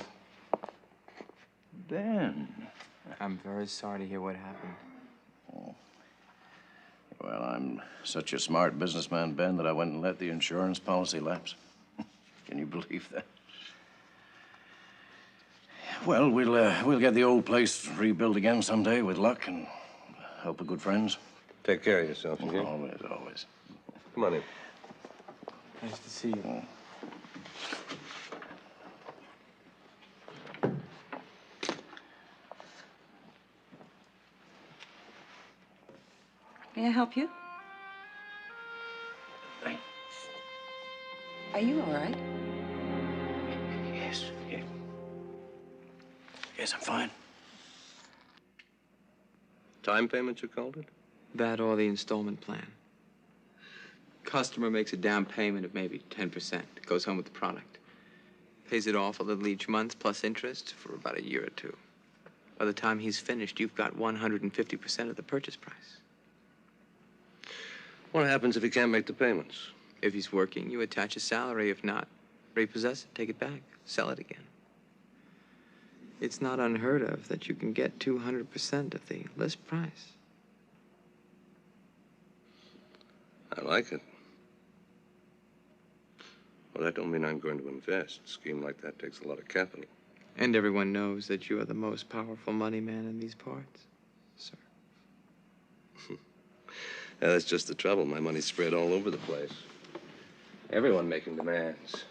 Ben. I'm very sorry to hear what happened. Oh. Well, I'm such a smart businessman, Ben, that I went and let the insurance policy lapse. Can you believe that? Well, we'll get the old place rebuilt again someday with luck and help of good friends. Take care of yourself, okay? Always, always. Come on in. Nice to see you. May I help you? Thanks. Are you all right? Yes, yes. Yes, I'm fine. Time payment, you called it? That or the installment plan. Customer makes a down payment of maybe 10%. Goes home with the product. Pays it off a little each month plus interest for about a year or two. By the time he's finished, you've got 150% of the purchase price. What happens if he can't make the payments? If he's working, you attach a salary. If not, repossess it, take it back, sell it again. It's not unheard of that you can get 200% of the list price. I like it. Well, that don't mean I'm going to invest. A scheme like that takes a lot of capital. And everyone knows that you are the most powerful money man in these parts, sir. Yeah, that's just the trouble. My money's spread all over the place. Everyone making demands.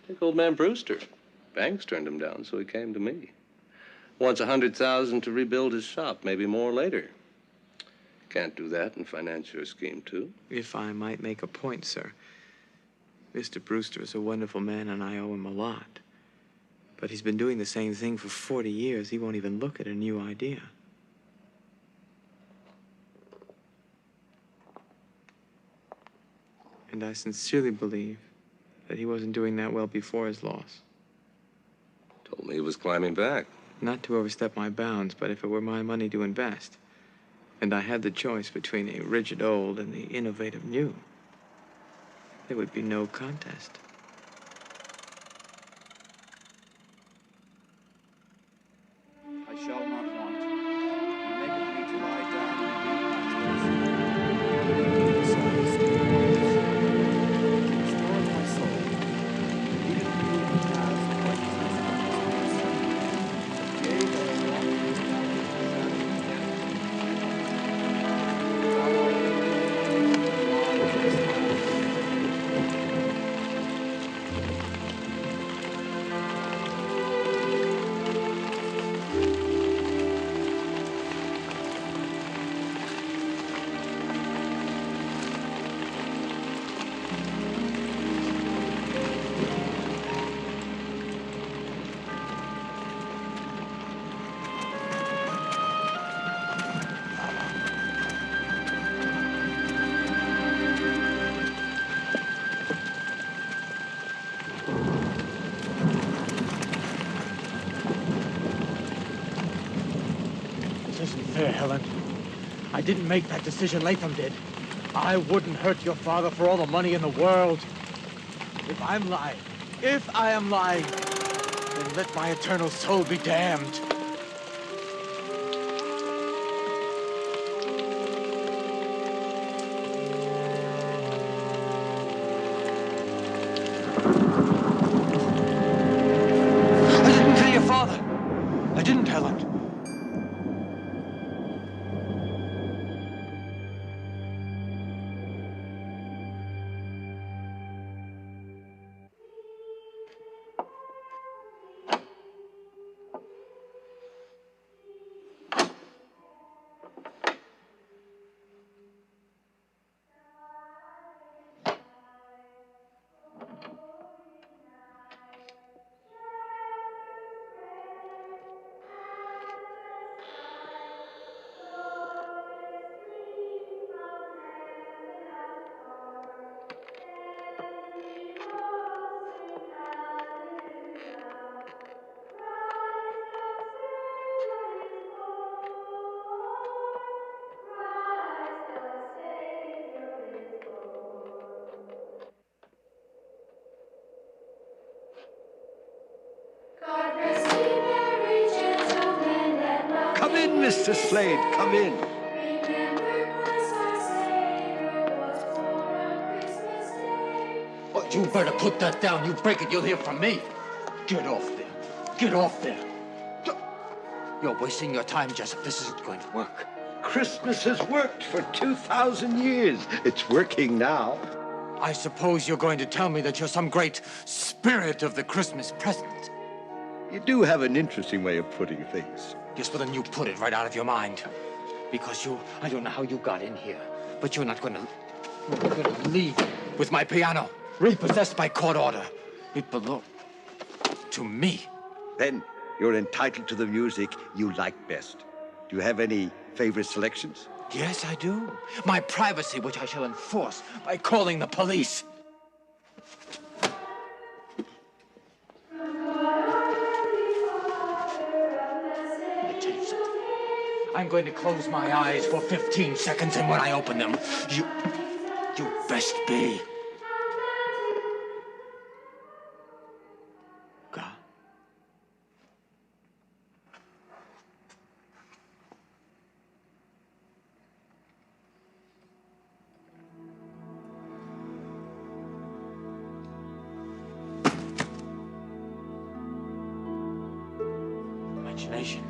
Take old man Brewster. Banks turned him down, so he came to me. Wants $100,000 to rebuild his shop, maybe more later. can't do that and finance your scheme, too. If I might make a point, sir. Mr. Brewster is a wonderful man, and I owe him a lot. But he's been doing the same thing for 40 years. He won't even look at a new idea. And I sincerely believe that he wasn't doing that well before his loss. Told me he was climbing back. Not to overstep my bounds, but if it were my money to invest, and I had the choice between the rigid old and the innovative new, there would be no contest. I shall not want. You maketh me to lie down in green pastures. Restore my soul. Leadeth me in paths of righteousness for his name's sake. Yea, though I walk through the valley of the shadow of death, thou art with me. This isn't fair, Helen. I didn't make that decision. Latham did. I wouldn't hurt your father for all the money in the world. If I am lying, then let my eternal soul be damned. I didn't kill your father. I didn't, Helen. Come in, Mr. Slade, come in. Oh, you better put that down. You break it, you'll hear from me. Get off there. Get off there. You're wasting your time, Jessup. This isn't going to work. Christmas has worked for 2,000 years. It's working now. I suppose you're going to tell me that you're some great spirit of the Christmas present. You do have an interesting way of putting things. Yes, well, then you put it right out of your mind. Because I don't know how you got in here, but you're not going to leave with my piano, repossessed by court order. It belonged to me. Then you're entitled to the music you like best. Do you have any favorite selections? Yes, I do. My privacy, which I shall enforce by calling the police. I'm going to close my eyes for 15 seconds, and when I open them, you best be. God. Imagination.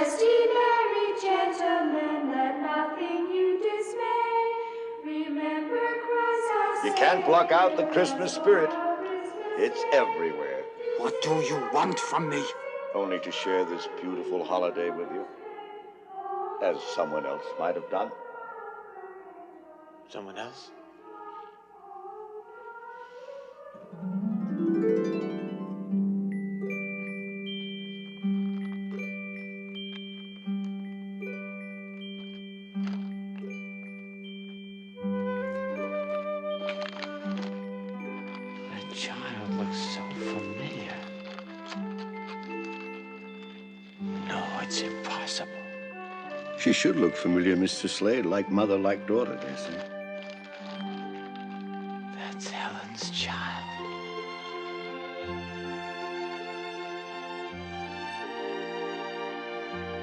Majesty, merry gentlemen, let nothing you dismay. Remember Christ our You can't block out the Christmas spirit. It's everywhere. What do you want from me? Only to share this beautiful holiday with you, as someone else might have done. Someone else? That child looks so familiar. No, it's impossible. She should look familiar, Mr. Slade, like mother, like daughter, they say. That's Helen's child.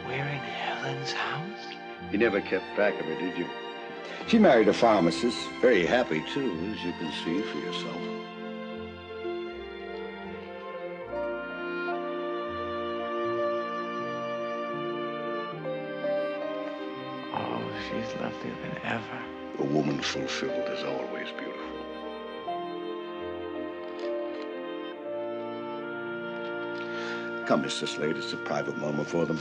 We're in Helen's house? You never kept track of her, did you? She married a pharmacist. Very happy, too, as you can see for yourself. Oh, she's lovelier than ever. A woman fulfilled is always beautiful. Come, Mr. Slade, it's a private moment for them.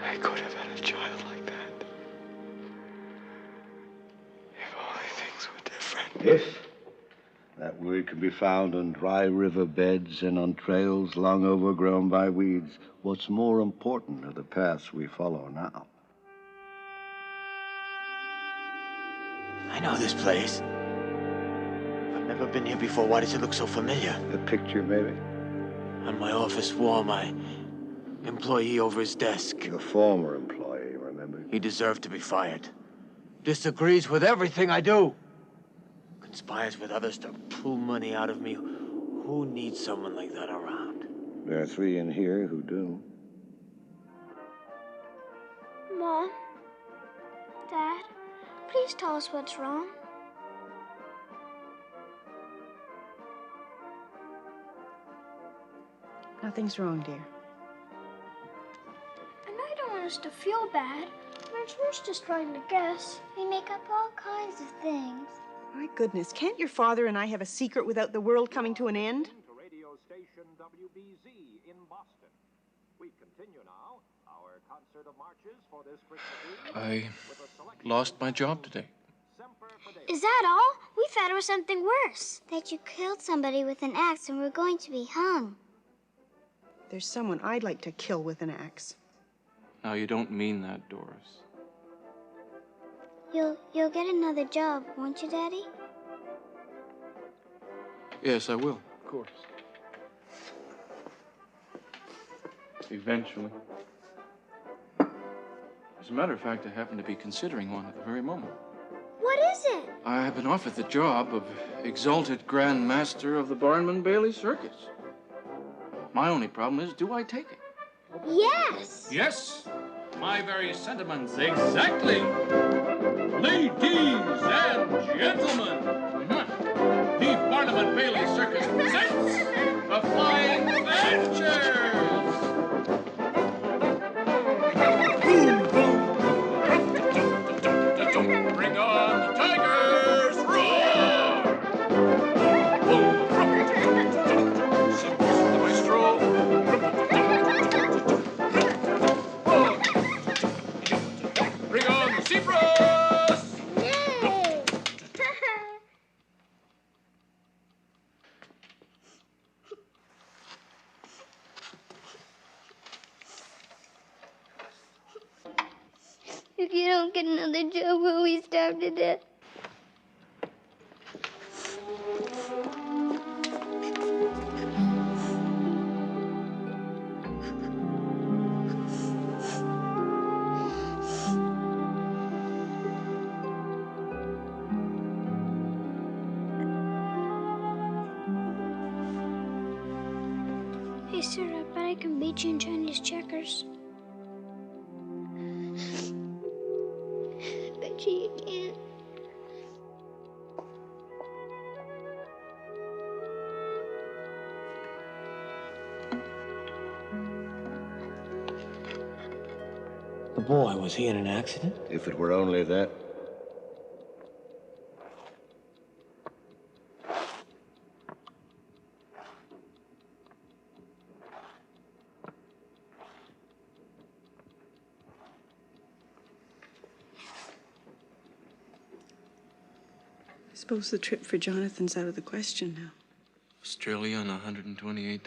I could have had a child like that. If only things were different. If that word can be found on dry river beds and on trails long overgrown by weeds, what's more important are the paths we follow now. I know this place. I've never been here before. Why does it look so familiar? A picture, maybe? On my office wall, my employee over his desk. Your former employee, remember? He deserved to be fired. Disagrees with everything I do. Conspires with others to pull money out of me. Who needs someone like that around? There are 3 in here who do. Mom, Dad, please tell us what's wrong. Nothing's wrong, dear. And I don't want us to feel bad. We're just trying to guess. We make up all kinds of things. My goodness, can't your father and I have a secret without the world coming to an end? To radio station WBZ in Boston. We continue now our concert of marches for this Christmas Eve. I lost my job today. Is that all? We thought it was something worse. That you killed somebody with an axe and were going to be hung. There's someone I'd like to kill with an axe. Now, you don't mean that, Doris. You'll get another job, won't you, Daddy? Yes, I will, of course. Eventually. As a matter of fact, I happen to be considering one at the very moment. What is it? I have been offered the job of exalted Grand Master of the Barnum Bailey Circus. My only problem is, do I take it? Yes! Yes, my very sentiments exactly. Ladies and gentlemen, the Barnum Bailey Circus presents the Flying Adventures. Bring on the tigers, roar! The maestro. Bring on the zebras! Yay! If you don't get another job, will we starve to death? Hey, sir, I bet I can beat you in Chinese checkers. The boy, was he in an accident? If it were only that. I suppose the trip for Jonathan's out of the question now. Australia on $128?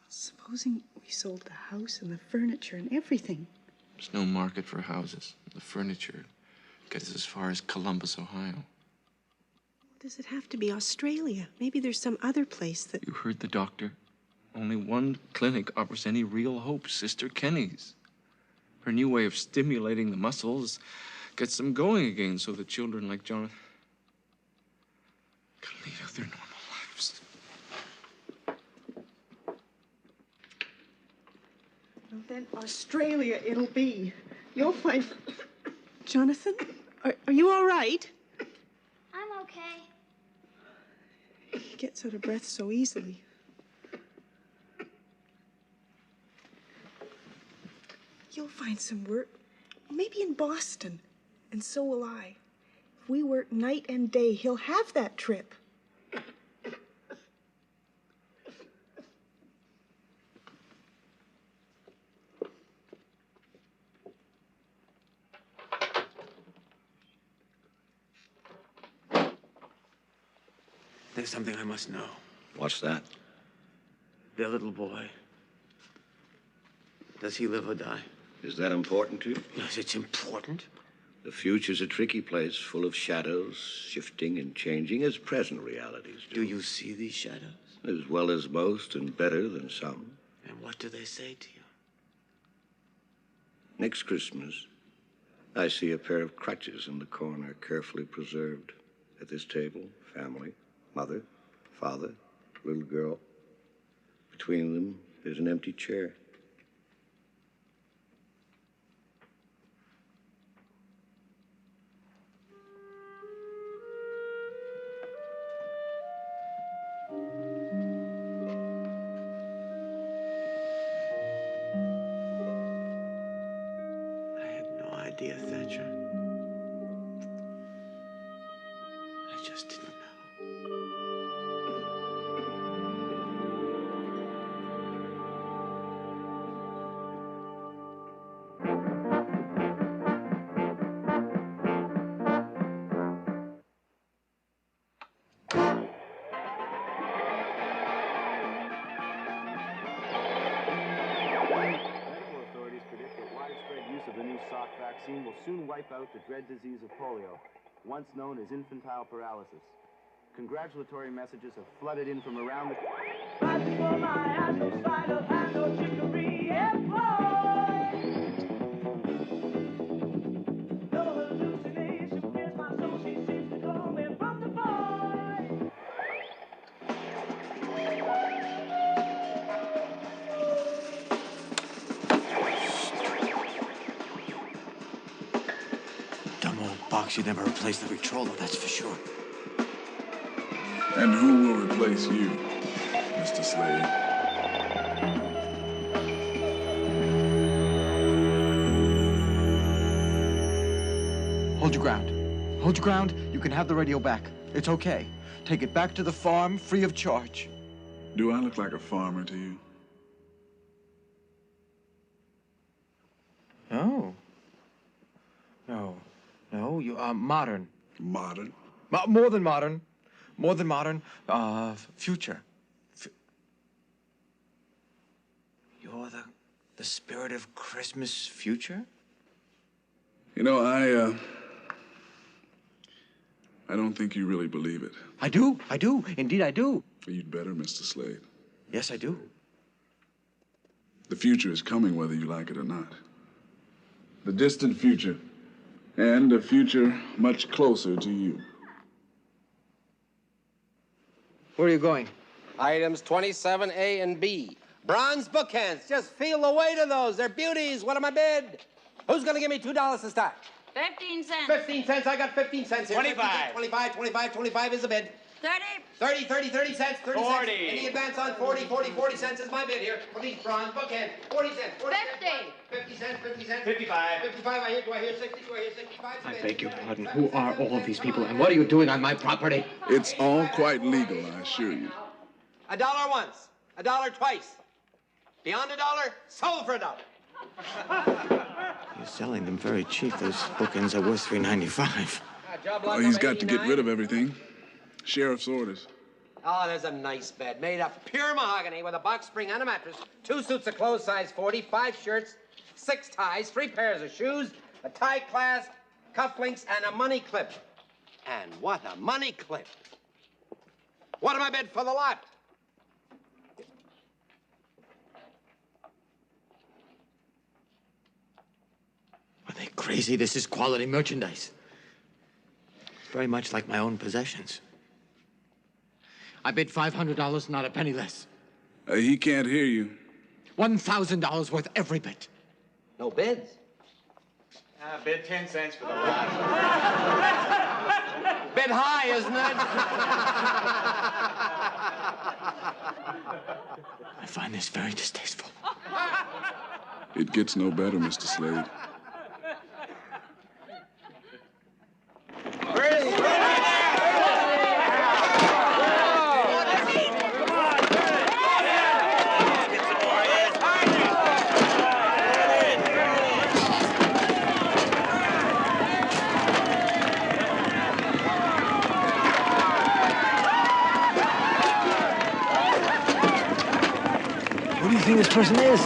Supposing we sold the house and the furniture and everything. There's no market for houses. The furniture gets as far as Columbus, Ohio. Does it have to be Australia? Maybe there's some other place that... You heard the doctor. Only one clinic offers any real hope, Sister Kenny's. Her new way of stimulating the muscles gets them going again so that children like Jonathan can lead other normal lives. Well, then Australia it'll be. You'll find... Jonathan, are you all right? I'm okay. He gets out of breath so easily. You'll find some work, maybe in Boston, and so will I. If we work night and day, he'll have that trip. There's something I must know. What's that? Their little boy. Does he live or die? Is that important to you? Yes, it's important. The future's a tricky place, full of shadows, shifting and changing, as present realities do. Do you see these shadows? As well as most and better than some. And what do they say to you? Next Christmas, I see a pair of crutches in the corner, carefully preserved. At this table, family, mother, father, little girl. Between them, there's an empty chair. Dear Thatcher. I just didn't know. Vaccine will soon wipe out the dread disease of polio, once known as infantile paralysis. Congratulatory messages have flooded in from around the... You'd never replace the Victrola, that's for sure. And who will replace you, Mr. Slade? Hold your ground. Hold your ground. You can have the radio back. It's okay. Take it back to the farm, free of charge. Do I look like a farmer to you? No. No. No, you are modern. Modern? More than modern. More than modern. Future. You're the spirit of Christmas future? You know, I don't think you really believe it. I do. Indeed, I do. You'd better, Mr. Slade. Yes, I do. The future is coming whether you like it or not. The distant future. And a future much closer to you. Where are you going? Items 27A and B. Bronze bookends. Just feel the weight of those. They're beauties. What am I bid? Who's going to give me $2 to start? 15 cents. 15 cents. I got 15 cents here. 25. 25 is the bid. 30, 30 cents, 30 40. cents. Any advance on 40 cents is my bid here for these bronze bookends. 40 cents, 40 cents. 50 cents, 50 cents. 55. 55, do I hear 60, do I hear 65? I beg your pardon. Who are all of these people, and what are you doing on my property? It's all quite legal, I assure you. $1 once, $1 twice. Beyond $1, sold for $1. You're selling them very cheap. Those bookends are worth $3.95. Oh, he's got to get rid of everything. Sheriff's orders. Oh, there's a nice bed made of pure mahogany with a box spring and a mattress, 2 suits of clothes size 40, 5 shirts, 6 ties, 3 pairs of shoes, a tie clasp, cufflinks, and a money clip. And what a money clip. What am I bid for the lot? Are they crazy? This is quality merchandise. Very much like my own possessions. I bid $500, not a penny less. He can't hear you. $1,000 worth every bit. No bids. Bid 10 cents for the lot. Bid high, isn't it? I find this very distasteful. It gets no better, Mr. Slade. Who do you think this person is?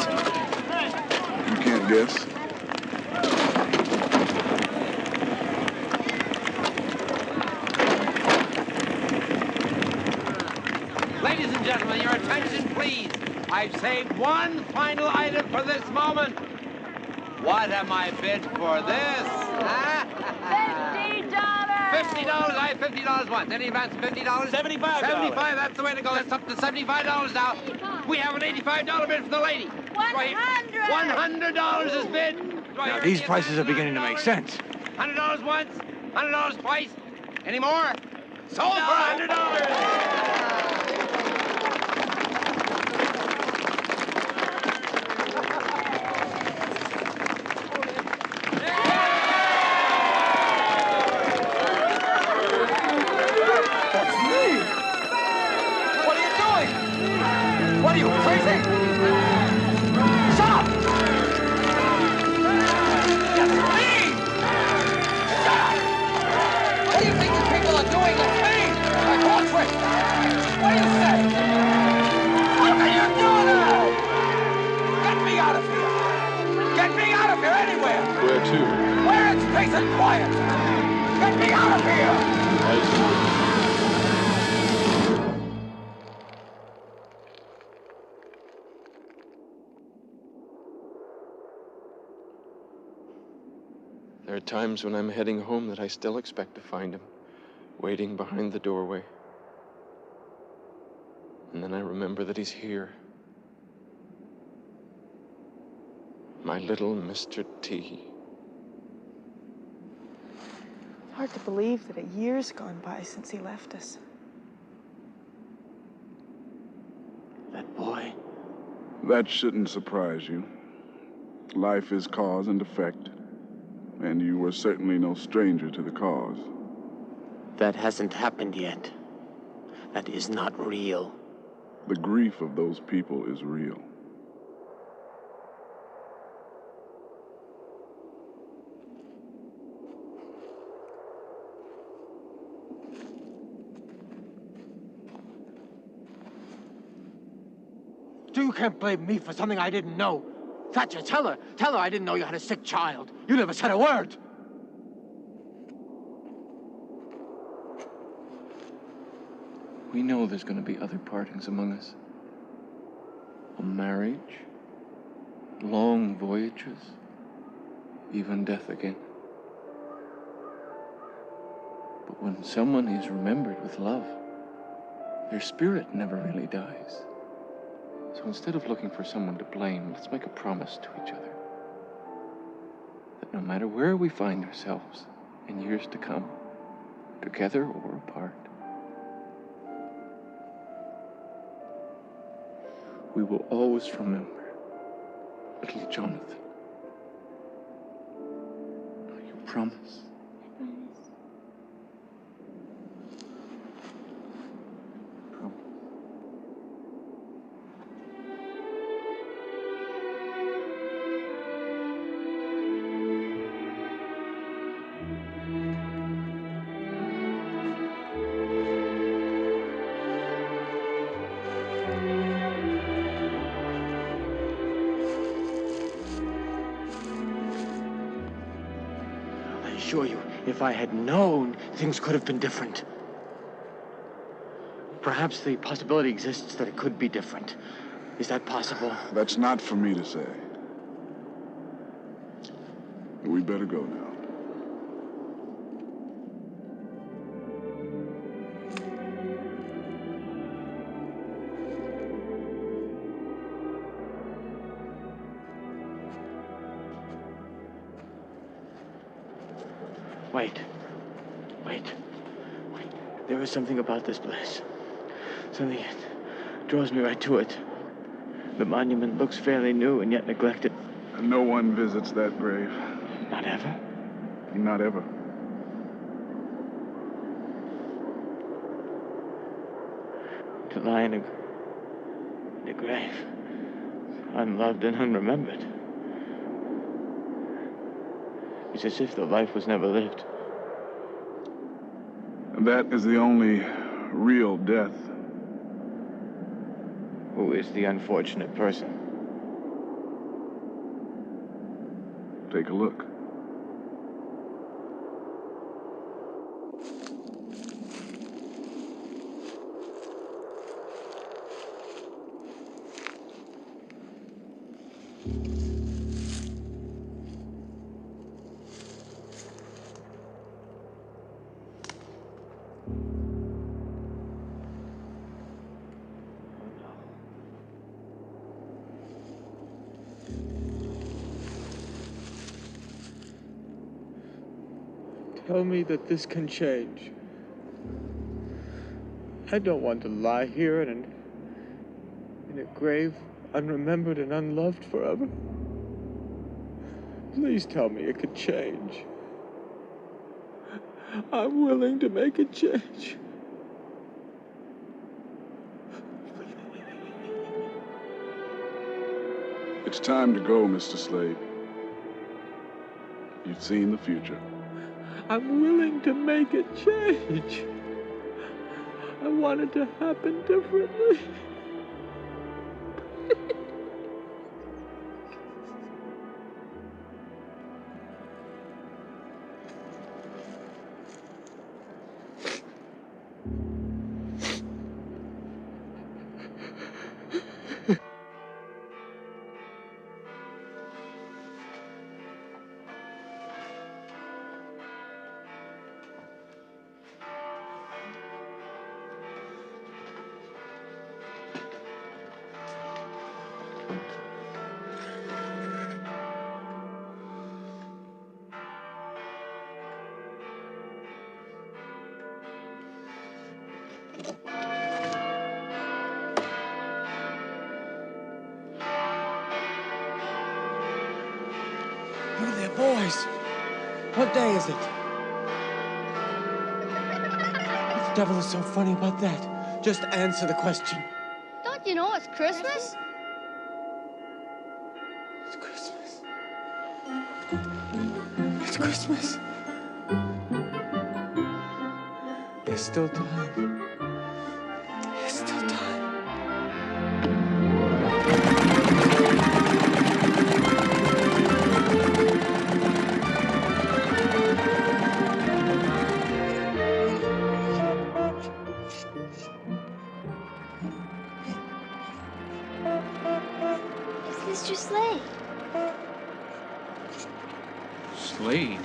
You can't guess. Ladies and gentlemen, your attention, please. I've saved one final item for this moment. What am I bid for this? Huh? $50. I have $50 once. Any advance $50? 75. 75, that's the way to go. That's up to $75 now. We have an $85 bid for the lady. $100 is bid. Now, these prices are beginning to make sense. $100 once, $100 twice. Any more? Sold for $100. What are you, crazy? Shut up! That's me! Shut up! What do you think these people are doing? That's me! My portrait! What do you say? How can you do that? Get me out of here! Get me out of here anywhere! Where to? Where it's peace and quiet! Get me out of here! There are times when I'm heading home that I still expect to find him, waiting behind the doorway. And then I remember that he's here. My little Mr. T. Hard to believe that a year's gone by since he left us. That boy. That shouldn't surprise you. Life is cause and effect. And you were certainly no stranger to the cause. That hasn't happened yet. That is not real. The grief of those people is real. You can't blame me for something I didn't know. Thatcher, tell her I didn't know you had a sick child. You never said a word. We know there's going to be other partings among us. A marriage, long voyages, even death again. But when someone is remembered with love, their spirit never really dies. So instead of looking for someone to blame, let's make a promise to each other that no matter where we find ourselves in years to come, together or apart, we will always remember little Jonathan. You promise? I assure you, if I had known, things could have been different. Perhaps the possibility exists that it could be different. Is that possible? That's not for me to say. We better go now. Wait. There is something about this place. Something that draws me right to it. The monument looks fairly new and yet neglected. And no one visits that grave. Not ever? Not ever. To lie in a grave, unloved and unremembered. It's as if the life was never lived. That is the only real death. Who is the unfortunate person? Take a look. Tell me that this can change. I don't want to lie here in a grave, unremembered and unloved forever. Please tell me it could change. I'm willing to make a change. It's time to go, Mr. Slade. You've seen the future. I'm willing to make a change. I want it to happen differently. You there, boys. What day is it? What the devil is so funny about that? Just answer the question. Don't you know it's Christmas? It's Christmas. It's Christmas. There's still time. There's still time. It's Mr. Slade. Slade?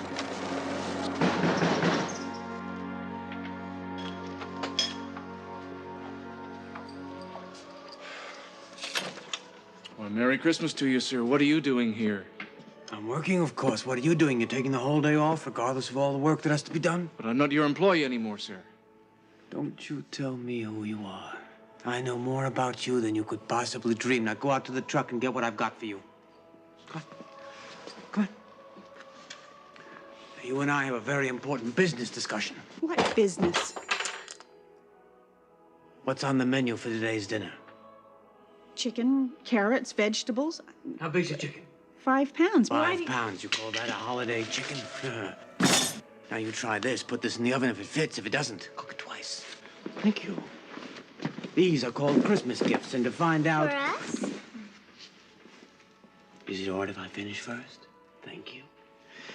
Well, Merry Christmas to you, sir. What are you doing here? I'm working, of course. What are you doing? You're taking the whole day off, regardless of all the work that has to be done? But I'm not your employee anymore, sir. Don't you tell me who you are. I know more about you than you could possibly dream. Now go out to the truck and get what I've got for you. Come on. Come on. You and I have a very important business discussion. What business? What's on the menu for today's dinner? Chicken, carrots, vegetables. How big's your chicken? 5 pounds. Why 5 do you- pounds. You call that a holiday chicken? Now you try this. Put this in the oven if it fits. If it doesn't, cook it twice. Thank you. These are called Christmas gifts, and to find out... For us? Is it all right if I finish first? Thank you.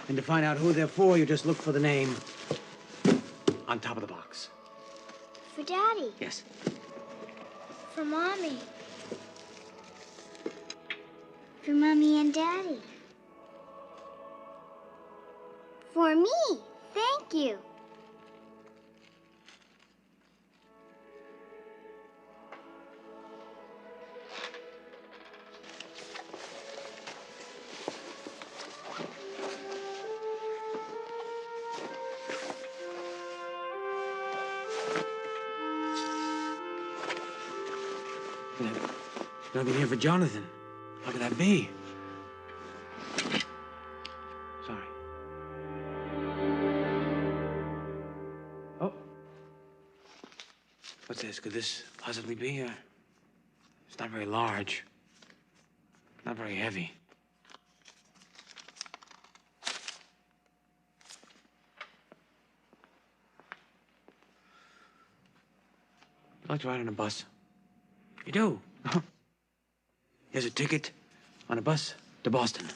And to find out who they're for, you just look for the name on top of the box. For Daddy. Yes. For Mommy. For Mommy and Daddy. For me. Thank you. Nothing here for Jonathan. How could that be? Sorry. Oh. What's this? Could this possibly be? It's not very large. Not very heavy. I'd like to ride on a bus. You do? Here's a ticket on a bus to Boston.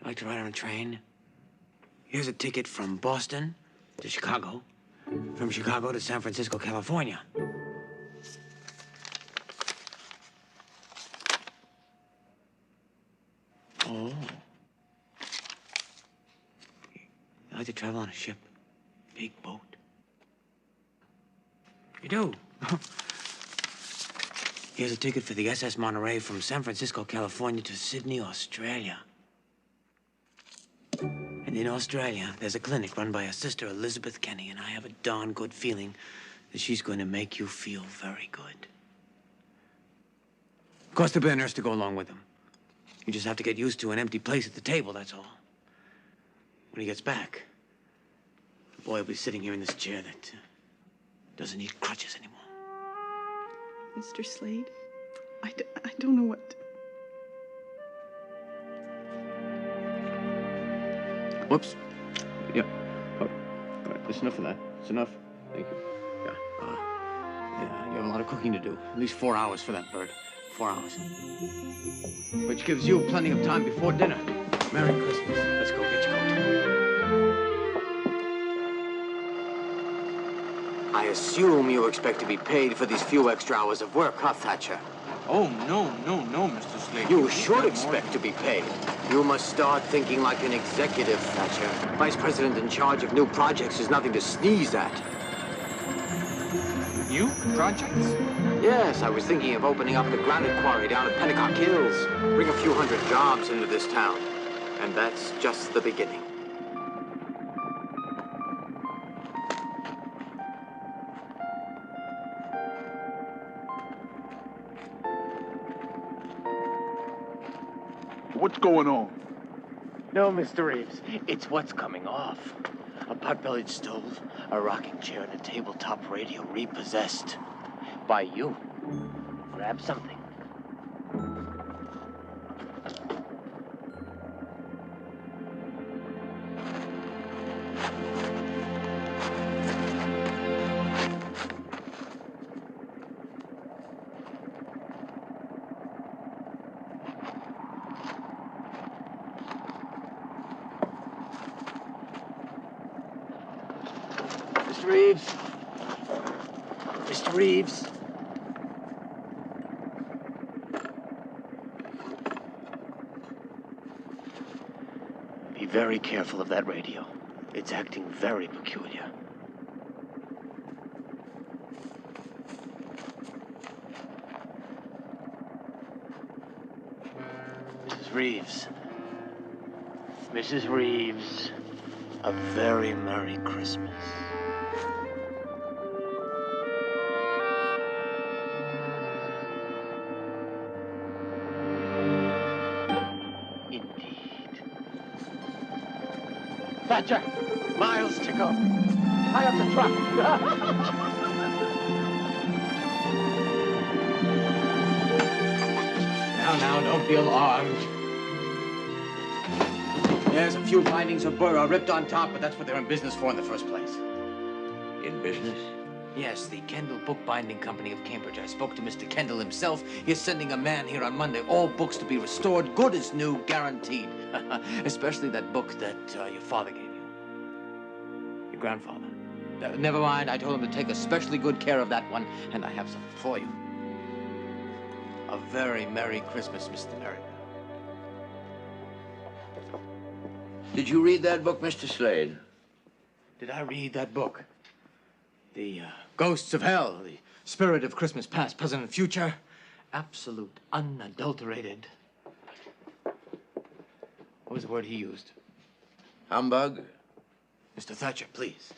I'd like to ride on a train. Here's a ticket from Boston to Chicago. From Chicago to San Francisco, California. Oh. I'd like to travel on a ship. Big boat. You do? Here's a ticket for the SS Monterey from San Francisco, California to Sydney, Australia. And in Australia, there's a clinic run by a sister, Elizabeth Kenny, and I have a darn good feeling that she's going to make you feel very good. Of course, there'll be a nurse to go along with them. You just have to get used to an empty place at the table, that's all. When he gets back, the boy will be sitting here in this chair that doesn't need crutches anymore. Mr. Slade, I don't know what... Whoops. Yeah. Oh, all right. That's enough of that. It's enough. Thank you. Yeah. Yeah, you have a lot of cooking to do. At least 4 hours for that bird. 4 hours. Which gives you plenty of time before dinner. Merry Christmas. Let's go get your coat. I assume you expect to be paid for these few extra hours of work, huh, Thatcher? Oh, no, Mr. Slade. You should expect to be paid. You must start thinking like an executive, Thatcher. Vice president in charge of new projects is nothing to sneeze at. New projects? Yes, I was thinking of opening up the granite quarry down at Pennacock Hills. Bring a few hundred jobs into this town. And that's just the beginning. What's going on? No, Mr. Reeves. It's what's coming off. A pot-bellied stove, a rocking chair, and a tabletop radio repossessed. By you. Grab something. Mr. Reeves. Mr. Reeves. Be very careful of that radio. It's acting very peculiar. Mrs. Reeves. Mrs. Reeves. a very Merry Christmas. Thatcher, miles to go. Tie up the truck. Now, don't be alarmed. Yes, a few bindings of burr are ripped on top, but that's what they're in business for in the first place. In business? Yes, the Kendall Bookbinding Company of Cambridge. I spoke to Mr. Kendall himself. He's sending a man here on Monday. All books to be restored, good as new, guaranteed. Especially that book that your father gave you. Your grandfather. Never mind, I told him to take especially good care of that one, and I have something for you. A very Merry Christmas, Mr. Merrick. Did you read that book, Mr. Slade? Did I read that book? The Ghosts of Hell, the Spirit of Christmas Past, Present, and Future. Absolute, unadulterated. What was the word he used? Humbug? Mr. Thatcher, please.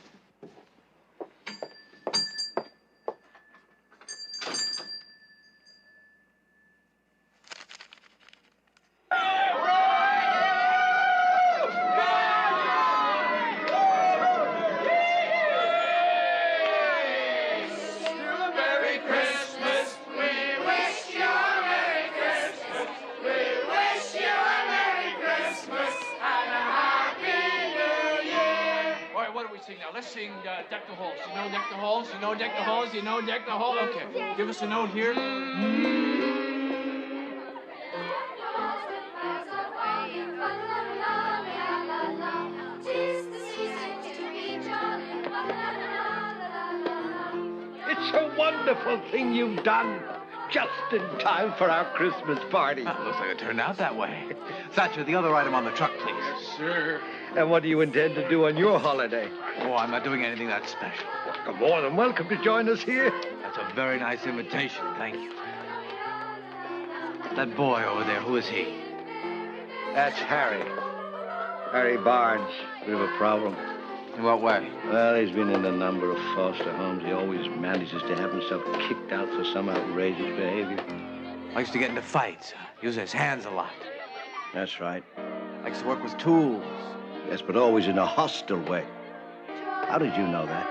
Let's sing Deck the Halls. You know Deck the Halls? You know Deck the Halls? You know Deck the Halls? Okay, give us a note here. It's a wonderful thing you've done. Just in time for our Christmas party. Looks like it turned out that way. Thatcher, the other item on the truck, please. Yes, sir. And what do you intend to do on your holiday? Oh, I'm not doing anything that special. You're more than welcome to join us here. That's a very nice invitation. Thank you. That boy over there, who is he? That's Harry. Harry Barnes. Bit of a problem. In what way? Well, he's been in a number of foster homes. He always manages to have himself kicked out for some outrageous behavior. Likes to get into fights. Uses his hands a lot. That's right. Likes to work with tools. Yes, but always in a hostile way. How did you know that?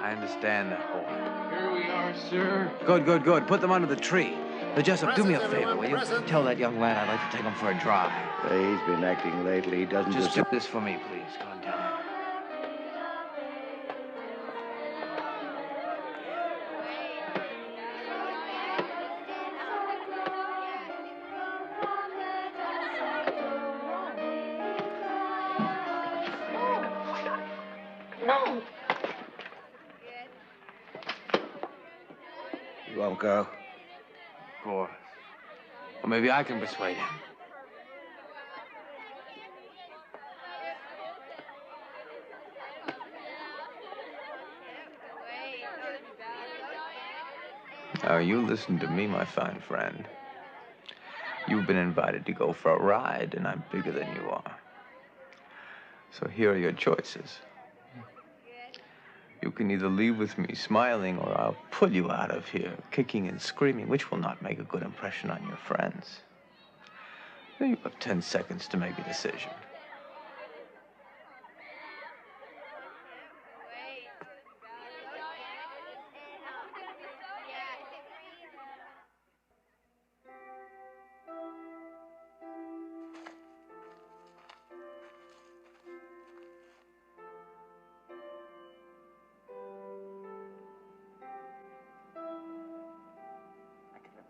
I understand that boy. Here we are, sir. Good, good, good. Put them under the tree. Now, Jessup, do me a favor, will you? Tell that young lad I'd like to take him for a drive. He's been acting lately. He doesn't Just do this for me, please. Go and tell him. You won't go? Of course. Or maybe I can persuade him. Now, you listen to me, my fine friend. You've been invited to go for a ride, and I'm bigger than you are. So here are your choices. You can either leave with me smiling, or I'll pull you out of here kicking and screaming, which will not make a good impression on your friends. Now you have 10 seconds to make a decision.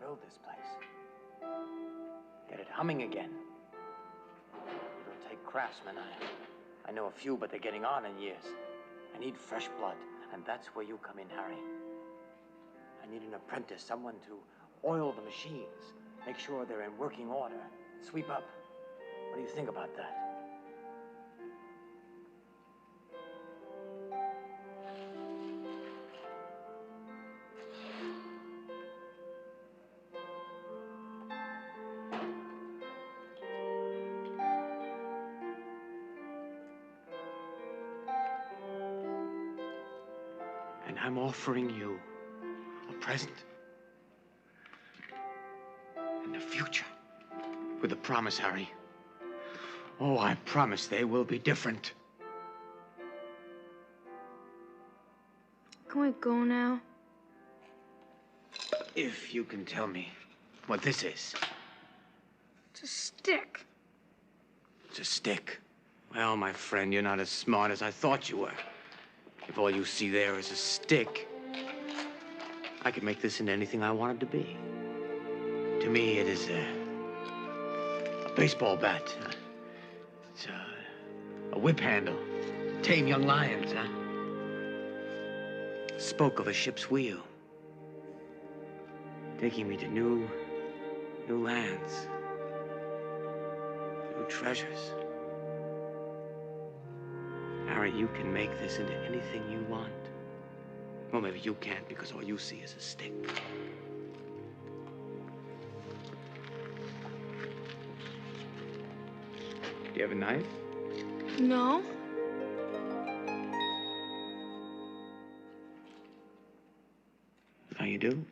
Build this place. Get it humming again. It'll take craftsmen. I know a few, but they're getting on in years. I need fresh blood, and that's where you come in, Harry. I need an apprentice, someone to oil the machines, make sure they're in working order, sweep up. What do you think about that? And I'm offering you a present and a future with a promise, Harry. Oh, I promise they will be different. Can we go now? If you can tell me what this is. It's a stick. It's a stick. Well, my friend, you're not as smart as I thought you were. If all you see there is a stick, I could make this into anything I want it to be. To me, it is a baseball bat. It's a whip handle. Tame young lions, huh? Spoke of a ship's wheel. Taking me to new lands. New treasures. Harry, you can make this into anything you want. Well, maybe you can't because all you see is a stick. Do you have a knife? No. Now you do?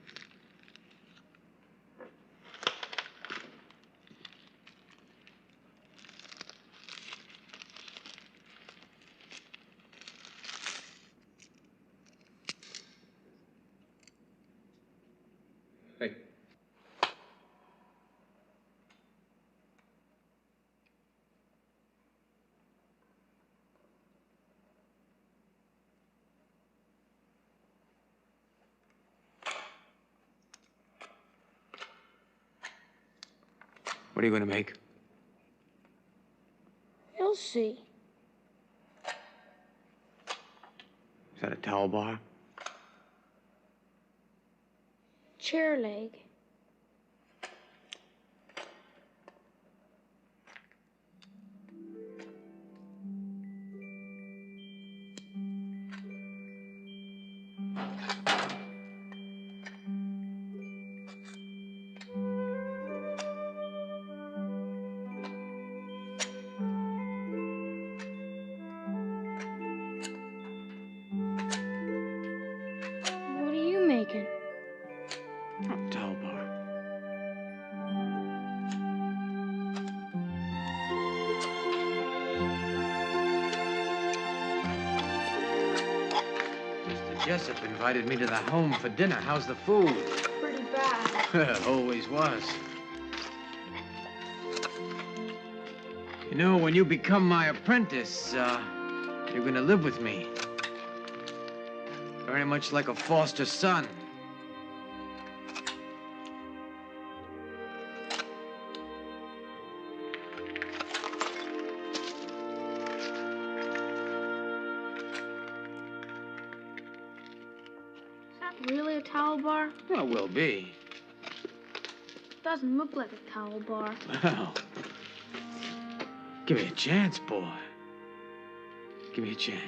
Hey. What are you going to make? You'll see. Is that a towel bar? Chair leg. What are you making? A towel bar. Mr. Jessup invited me to the home for dinner. How's the food? Pretty bad. Always was. You know, when you become my apprentice, you're gonna live with me. Very much like a foster son. Is that really a towel bar? Well, will be. Doesn't look like a towel bar. Well, give me a chance, boy. Give me a chance.